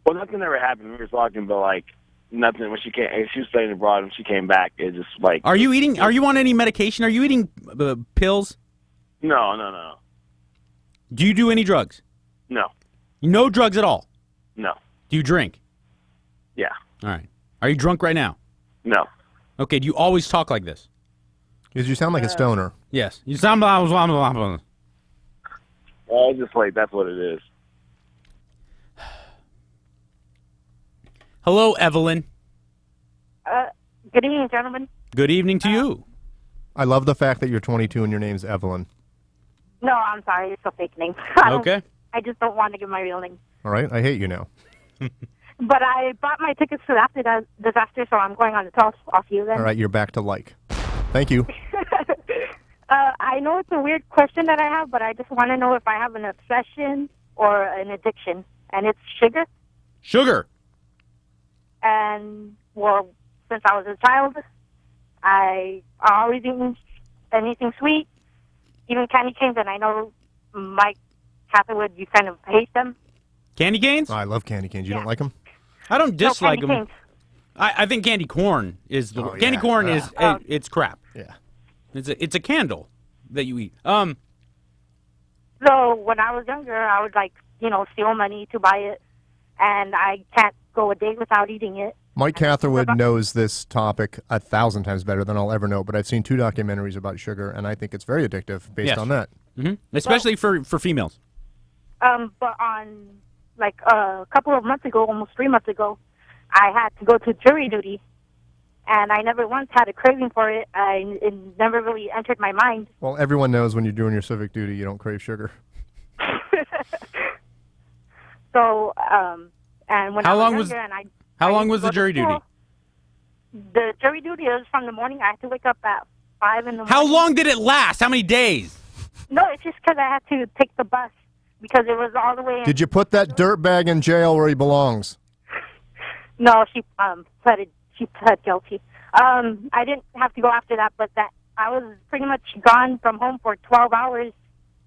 Well, nothing ever happened. We were talking, but like nothing. When she came, she was studying abroad. When she came back, it just like. Are you eating? Are you on any medication? Are you eating pills? No. Do you do any drugs? No. No drugs at all? No. Do you drink? Yeah. All right. Are you drunk right now? No. Okay. Do you always talk like this? Because you sound like a stoner. Yes. You sound blah, blah, blah, blah. It's just like that's what it is. Hello, Evelyn. Good evening, gentlemen. Good evening to you. I love the fact that you're 22 and your name's Evelyn. No, I'm sorry. It's a fake name. Okay. I just don't want to give my real name. All right? I hate you now. But I bought my tickets to After the Disaster, so I'm going on the toss off you then. All right, you're back to like. Thank you. I know it's a weird question that I have, but I just want to know if I have an obsession or an addiction, and it's sugar. Sugar. And, well, since I was a child, I always eaten anything sweet, even candy canes, and I know Mike Catherwood, you kind of hate them. Candy canes? Oh, I love candy canes. You don't like them? I don't dislike candy them. canes. I think candy corn is the candy yeah. corn is it's crap. Yeah. It's a candle that you eat. So when I was younger, I would steal money to buy it, and I can't go a day without eating it. Mike Catherwood knows this topic 1,000 times better than I'll ever know, but I've seen 2 documentaries about sugar, and I think it's very addictive based on that. Mm-hmm. Especially for females. But on a couple of months ago, almost 3 months ago, I had to go to jury duty, and I never once had a craving for it. It never really entered my mind. Well, everyone knows when you're doing your civic duty, you don't crave sugar. So, and when How I long was was- younger, and I How long used was to the go to jury duty? school, the jury duty was from the morning. I had to wake up at 5 in the morning. How long did it last? How many days? No, it's just because I had to take the bus because it was all the way. Did you put that dirtbag in jail where he belongs? No, she pled guilty. I didn't have to go after that, but that I was pretty much gone from home for 12 hours,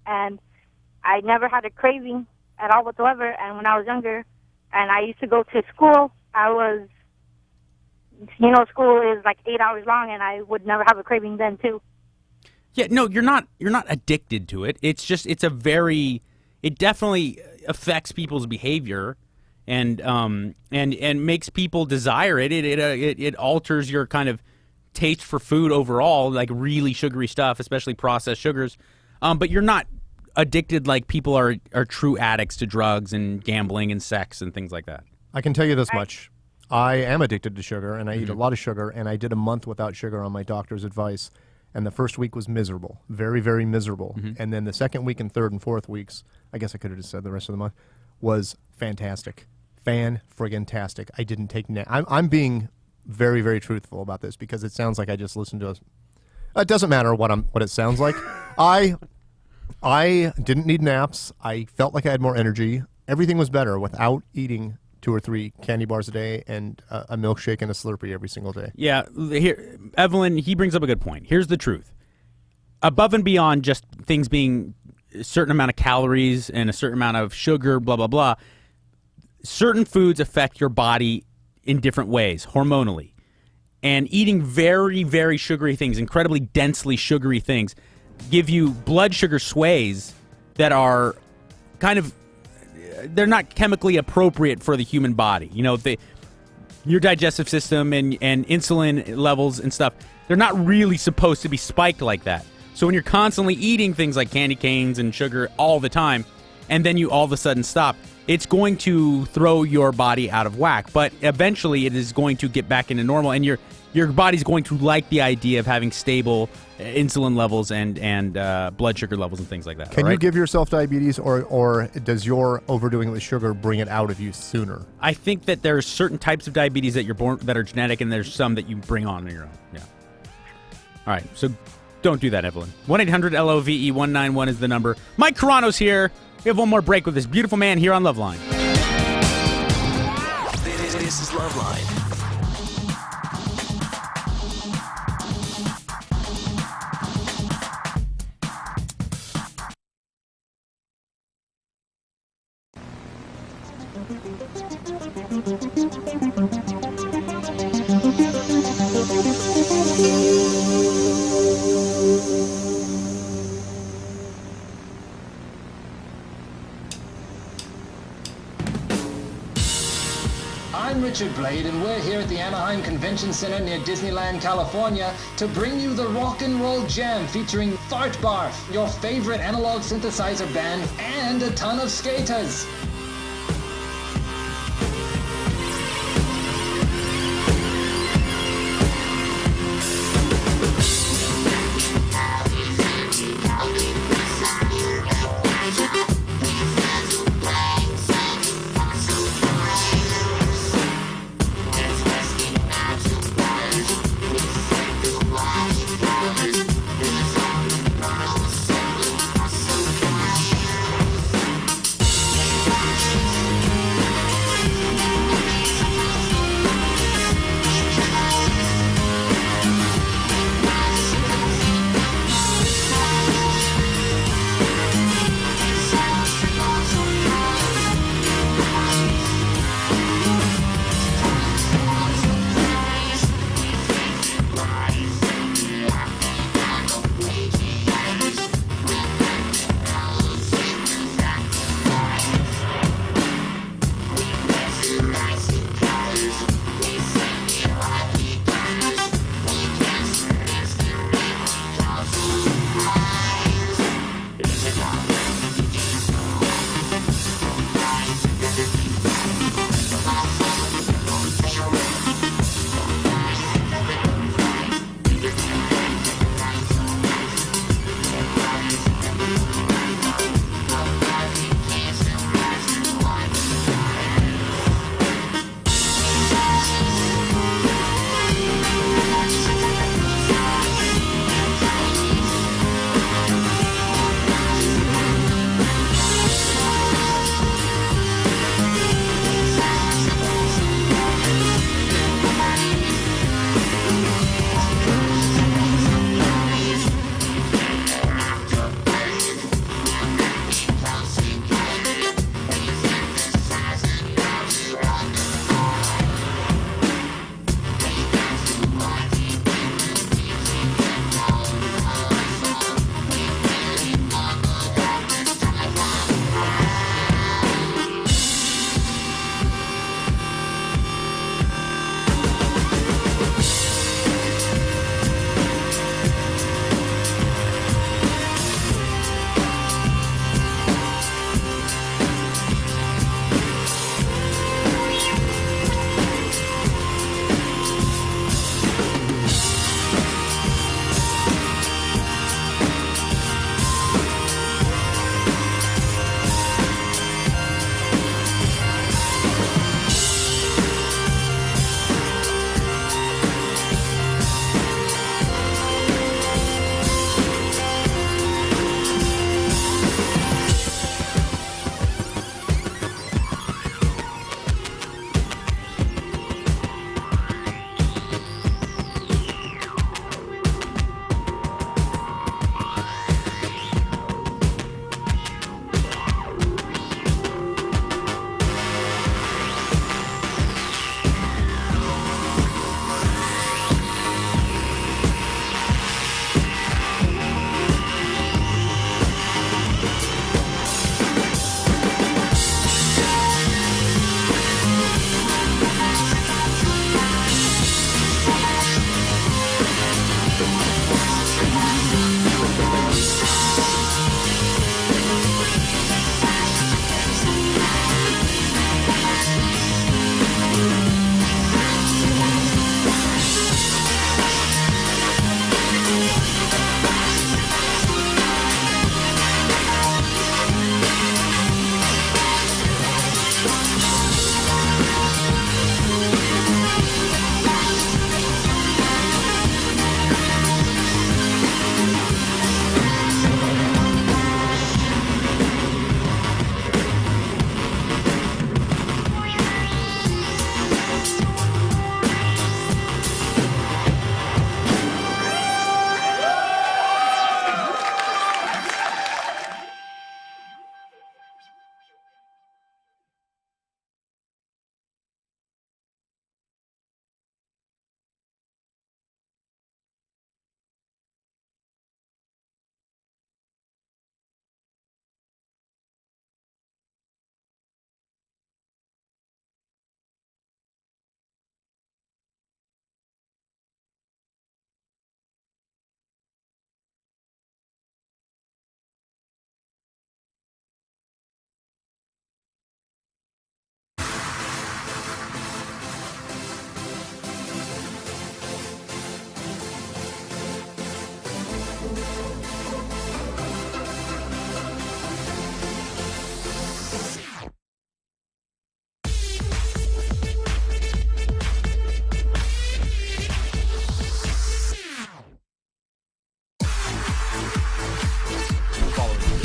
and I never had a craving at all whatsoever. And when I was younger, and I used to go to school, school is like 8 hours long, and I would never have a craving then too. Yeah, no, you're not addicted to it. It's just it definitely affects people's behavior and makes people desire it. It alters your kind of taste for food overall, like really sugary stuff, especially processed sugars. But you're not addicted like people are true addicts to drugs and gambling and sex and things like that. I can tell you this much. I am addicted to sugar, and I eat a lot of sugar, and I did a month without sugar on my doctor's advice. And the first week was miserable, very, very miserable. And then the second week and third and fourth weeks, I guess I could have just said the rest of the month, was fantastic. Fan-friggin-tastic. I didn't take I'm being very, very truthful about this because it sounds like I just listened to it doesn't matter what it sounds like. I didn't need naps. I felt like I had more energy. Everything was better without eating 2 or 3 candy bars a day and a milkshake and a Slurpee every single day. Yeah, here, Evelyn, he brings up a good point. Here's the truth. Above and beyond just things being a certain amount of calories and a certain amount of sugar, blah, blah, blah, certain foods affect your body in different ways, hormonally. And eating very, very sugary things, incredibly densely sugary things, give you blood sugar sways that are kind of, they're not chemically appropriate for the human body. You know, your digestive system and insulin levels and stuff, they're not really supposed to be spiked like that. So when you're constantly eating things like candy canes and sugar all the time, and then you all of a sudden stop, it's going to throw your body out of whack. But eventually it is going to get back into normal, and your body's going to like the idea of having stable insulin levels and blood sugar levels and things like that. Can you give yourself diabetes, or does your overdoing it with sugar bring it out of you sooner? I think that there are certain types of diabetes that you're born that are genetic, and there's some that you bring on your own. Yeah. All right, so don't do that, Evelyn. 1-800-LOVE-191 is the number. Mike Carano's here. We have one more break with this beautiful man here on LoveLine. This is LoveLine. I'm Richard Blade, and we're here at the Anaheim Convention Center near Disneyland, California, to bring you the Rock and Roll Jam featuring Fart Barf, your favorite analog synthesizer band, and a ton of skaters.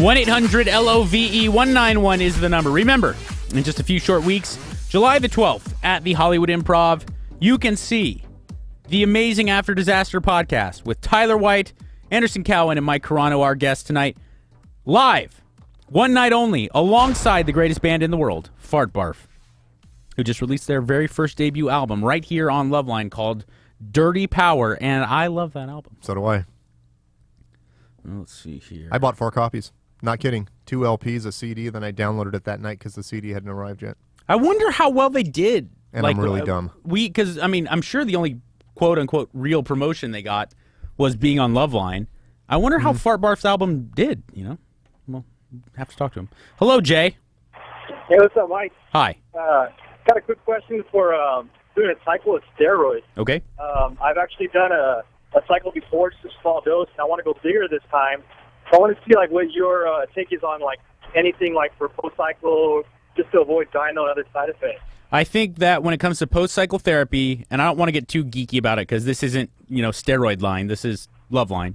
1-800-LOVE-191 is the number. Remember, in just a few short weeks, July the 12th at the Hollywood Improv, you can see the amazing After Disaster podcast with Tyler White, Anderson Cowan, and Mike Carano, our guests tonight, live, one night only, alongside the greatest band in the world, Fart Barf, who just released their very first debut album right here on LoveLine called Dirty Power, and I love that album. So do I. Let's see here. I bought 4 copies. Not kidding. 2 LPs, a CD, then I downloaded it that night because the CD hadn't arrived yet. I wonder how well they did. And I'm really dumb. Because, I mean, I'm sure the only quote-unquote real promotion they got was being on LoveLine. I wonder how Fart Barf's album did, you know? Well, have to talk to him. Hello, Jay. Hey, what's up, Mike? Hi. Got a quick question for doing a cycle of steroids. Okay. I've actually done a cycle before, just a small dose, and I want to go bigger this time. So I want to see like what your take is on like anything like for post-cycle, just to avoid dyno and other side effects. I think that when it comes to post-cycle therapy, and I don't want to get too geeky about it because this isn't, Steroid line. This is LoveLine.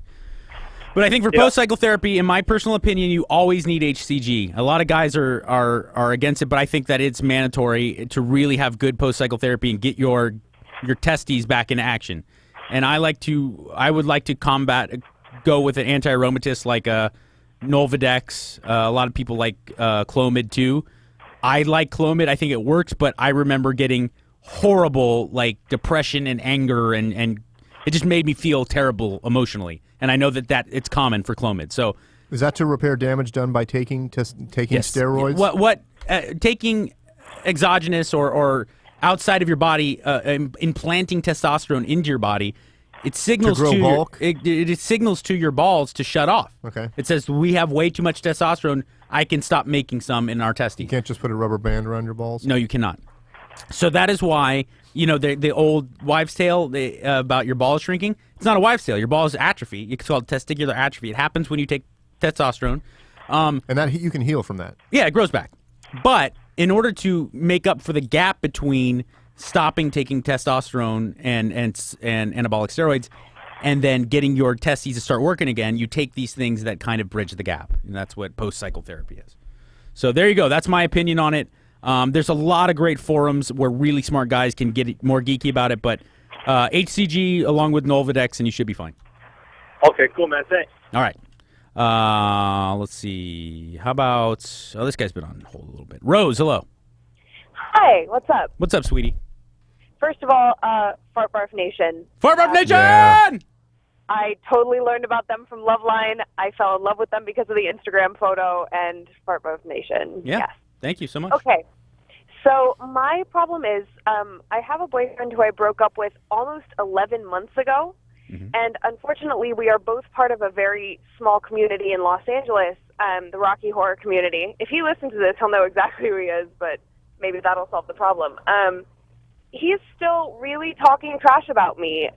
But I think for post-cycle therapy, in my personal opinion, you always need HCG. A lot of guys are against it, but I think that it's mandatory to really have good post-cycle therapy and get your testes back into action. And I would like to go with an anti-aromatist like Nolvadex. A lot of people like Clomid too. I like Clomid. I think it works, but I remember getting horrible like depression and anger, and it just made me feel terrible emotionally. And I know that it's common for Clomid. So is that to repair damage done by taking steroids? What taking exogenous or outside of your body, implanting testosterone into your body, it signals to grow bulk? It signals to your balls to shut off. Okay. It says we have way too much testosterone. I can stop making some in our testes. You can't just put a rubber band around your balls? No, you cannot. So that is why, the old wives' tale about your balls shrinking, it's not a wives' tale. Your balls atrophy. It's called testicular atrophy. It happens when you take testosterone. And that you can heal from that. Yeah, it grows back. But in order to make up for the gap between stopping taking testosterone and anabolic steroids and then getting your testes to start working again, you take these things that kind of bridge the gap. And that's what post-cycle therapy is. So there you go. That's my opinion on it. There's a lot of great forums where really smart guys can get more geeky about it, but HCG along with Nolvadex, and you should be fine. Okay, cool, man. Thanks. All right. Let's see. How about... Oh, this guy's been on hold a little bit. Rose, hello. Hi, what's up? What's up, sweetie? First of all, Fart Barf Nation. Fart Barf Nation! Yeah. I totally learned about them from LoveLine. I fell in love with them because of the Instagram photo and Fart Barf Nation. Yeah. Yes. Thank you so much. Okay. So my problem is I have a boyfriend who I broke up with almost 11 months ago. Mm-hmm. And unfortunately, we are both part of a very small community in Los Angeles, the Rocky Horror community. If he listens to this, he'll know exactly who he is, but maybe that'll solve the problem. He's still really talking trash about me.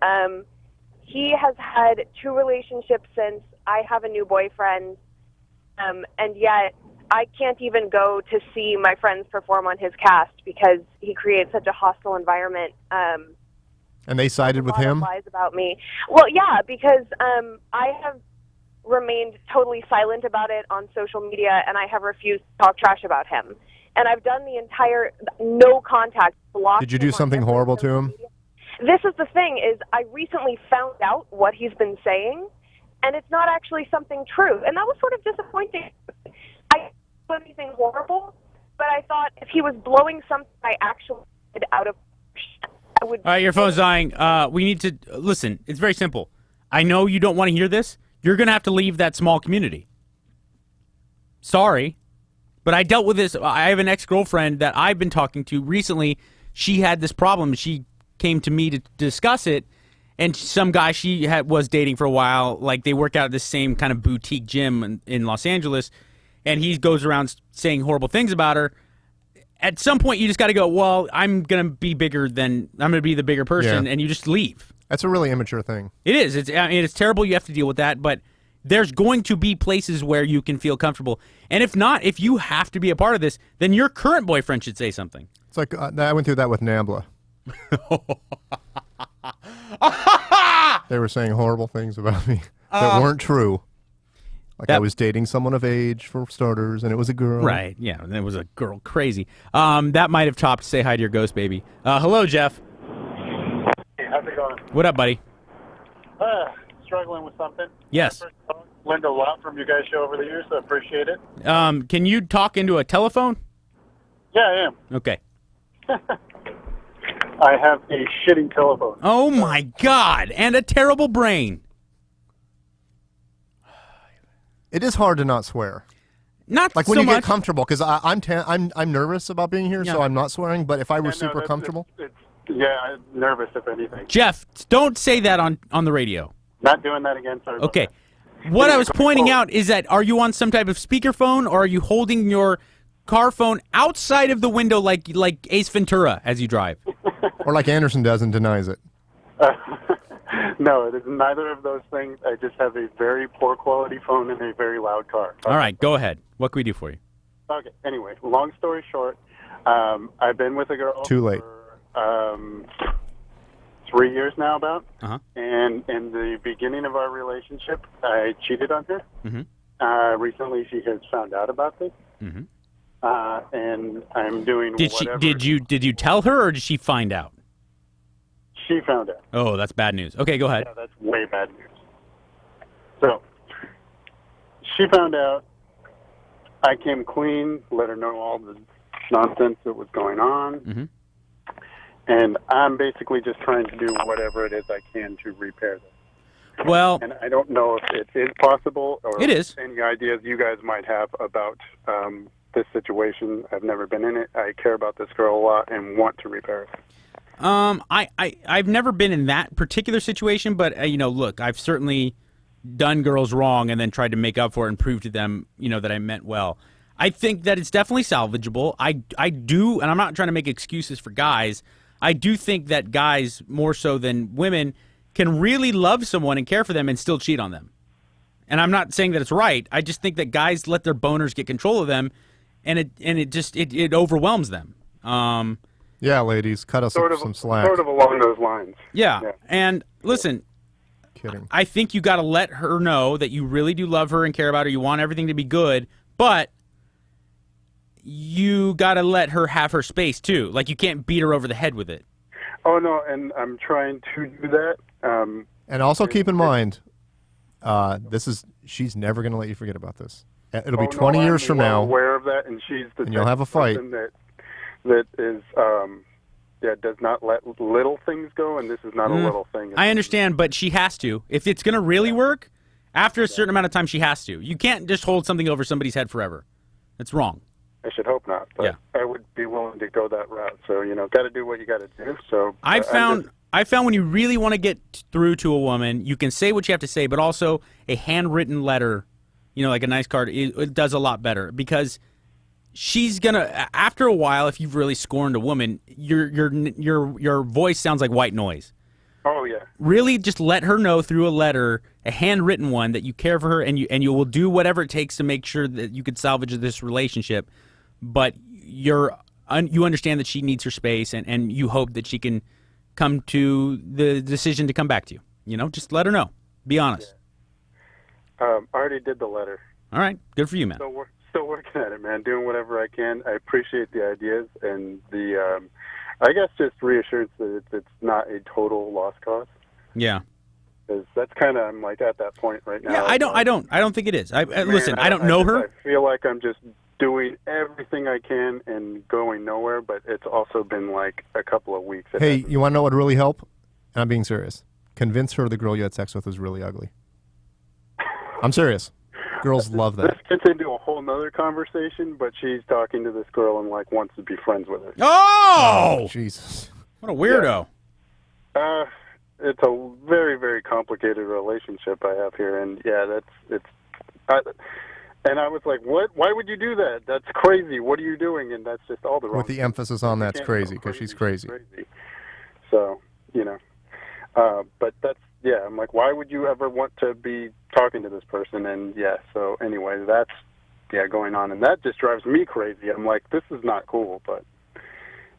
He has had 2 relationships since I have a new boyfriend, and yet I can't even go to see my friends perform on his cast because he creates such a hostile environment. And they sided with him? Lies about me. Well, yeah, because I have remained totally silent about it on social media, and I have refused to talk trash about him. And I've done the entire no contact block. Did you do something horrible to him? This is the thing, is I recently found out what he's been saying, and it's not actually something true. And that was sort of disappointing. I didn't do anything horrible, but I thought if he was blowing something I actually did out of, I would... All right, your phone's dying. We need to... Listen, it's very simple. I know you don't want to hear this. You're going to have to leave that small community. Sorry. But I dealt with this. I have an ex-girlfriend that I've been talking to recently. She had this problem. She came to me to discuss it, and some guy she was dating for a while, like they work out at the same kind of boutique gym in Los Angeles, and he goes around saying horrible things about her. At some point, you just got to go, well, I'm going to be the bigger person, and you just leave. That's a really immature thing. It is. It's terrible. You have to deal with that, but there's going to be places where you can feel comfortable. And if not, if you have to be a part of this, then your current boyfriend should say something. It's like I went through that with Nambla. They were saying horrible things about me that weren't true. Like I was dating someone of age for starters, and it was a girl. Right, yeah, it was a girl. Crazy. That might have topped Say Hi to Your Ghost Baby. Hello, Jeff. Hey, how's it going? What up, buddy? Struggling with something. Yes. Learned a lot from you guys' show over the years, so I appreciate it. Can you talk into a telephone? Yeah, I am. Okay. I have a shitty telephone. Oh, my God. And a terrible brain. It is hard to not swear. Not like when so you much. get comfortable, because I'm nervous about being here, so I'm not swearing. But if I were super comfortable, Yeah, I'm nervous, if anything. Jeff, don't say that on the radio. Not doing that again, sorry. Okay. What I was pointing out is that are you on some type of speakerphone, or are you holding your car phone outside of the window like Ace Ventura as you drive? or like Anderson does and denies it. No, it is neither of those things. I just have a very poor quality phone and a very loud car. All right, go ahead. What can we do for you? Okay, anyway, long story short, I've been with a girl Too late. for 3 years now about. Uh-huh. And in the beginning of our relationship, I cheated on her. Mm-hmm. Recently, she has found out about this. Mm-hmm. And I'm doing Did you tell her, or did she find out? She found out. Oh, that's bad news. Okay, go ahead. Yeah, that's way bad news. So, she found out. I came clean, let her know all the nonsense that was going on. Mm-hmm. And I'm basically just trying to do whatever it is I can to repair this. Well, and I don't know if it is possible, or it is. Any ideas you guys might have about this situation. I've never been in it. I care about this girl a lot and want to repair it. I've never been in that particular situation, but look, I've certainly done girls wrong and then tried to make up for it and prove to them, that I meant well. I think that it's definitely salvageable. I do, and I'm not trying to make excuses for guys. I do think that guys, more so than women, can really love someone and care for them and still cheat on them. And I'm not saying that it's right. I just think that guys let their boners get control of them, and it overwhelms them. Yeah, ladies, cut us some slack. Sort of along those lines. Yeah. And listen, kidding. I think you got to let her know that you really do love her and care about her. You want everything to be good, but you got to let her have her space too. Like, you can't beat her over the head with it. Oh no, and I'm trying to do that. And also keep in mind, she's never going to let you forget about this. It'll be 20 years from now. I'm aware of that, and she's the and you'll have a fight. That is, does not let little things go, and this is not a little thing. I understand, but she has to. If it's going to really work, after a certain amount of time, she has to. You can't just hold something over somebody's head forever. That's wrong. I should hope not, but I would be willing to go that route. So, got to do what you got to do. So I found when you really want to get through to a woman, you can say what you have to say, but also a handwritten letter, like a nice card, it does a lot better, because she's gonna, after a while, if you've really scorned a woman, your voice sounds like white noise. Oh yeah. Really, just let her know through a letter, a handwritten one, that you care for her, and you will do whatever it takes to make sure that you could salvage this relationship. But you understand that she needs her space, and you hope that she can come to the decision to come back to you. Just let her know. Be honest. I already did the letter. All right, good for you, man. Still working at it, man. Doing whatever I can. I appreciate the ideas and the, I guess, just reassurance that it's not a total lost cause. Yeah. Because that's kind of, I'm like at that point right now. Yeah, I don't think it is. Listen, I don't know her. I feel like I'm just doing everything I can and going nowhere, but it's also been like a couple of weeks. Hey, you want to know what would really help? And I'm being serious. Convince her the girl you had sex with was really ugly. I'm serious. Girls love that. This gets into a whole nother conversation, but she's talking to this girl and like wants to be friends with her. Oh, Jesus! What a weirdo. Yeah. It's a very, very complicated relationship I have here, and and I was like, "What? Why would you do that? That's crazy. What are you doing?" And that's just all the wrong. With the emphasis on that's crazy, because she's crazy. So, but that's, I'm like, why would you ever want to be talking to this person? And so anyway, that's, going on. And that just drives me crazy. I'm like, this is not cool. But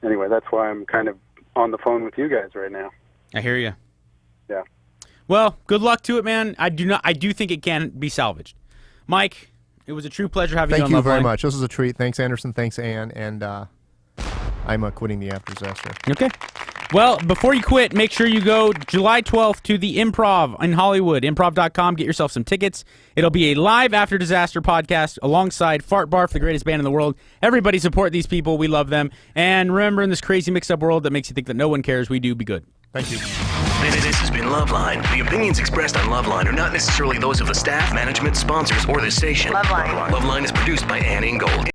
anyway, that's why I'm kind of on the phone with you guys right now. I hear you. Yeah. Well, good luck to it, man. I do think it can be salvaged. Mike, it was a true pleasure having you on Thank you LoveLine. very much. This was a treat. Thanks, Anderson. Thanks, Ann. And I'm quitting the After Disaster. Okay. Well, before you quit, make sure you go July 12th to the Improv in Hollywood, improv.com. Get yourself some tickets. It'll be a live After Disaster podcast alongside Fart Barf, the greatest band in the world. Everybody support these people. We love them. And remember, in this crazy mixed-up world that makes you think that no one cares, we do be good. Thank you. This has been LoveLine. The opinions expressed on LoveLine are not necessarily those of the staff, management, sponsors, or this station. LoveLine. LoveLine is produced by Ann Ingold.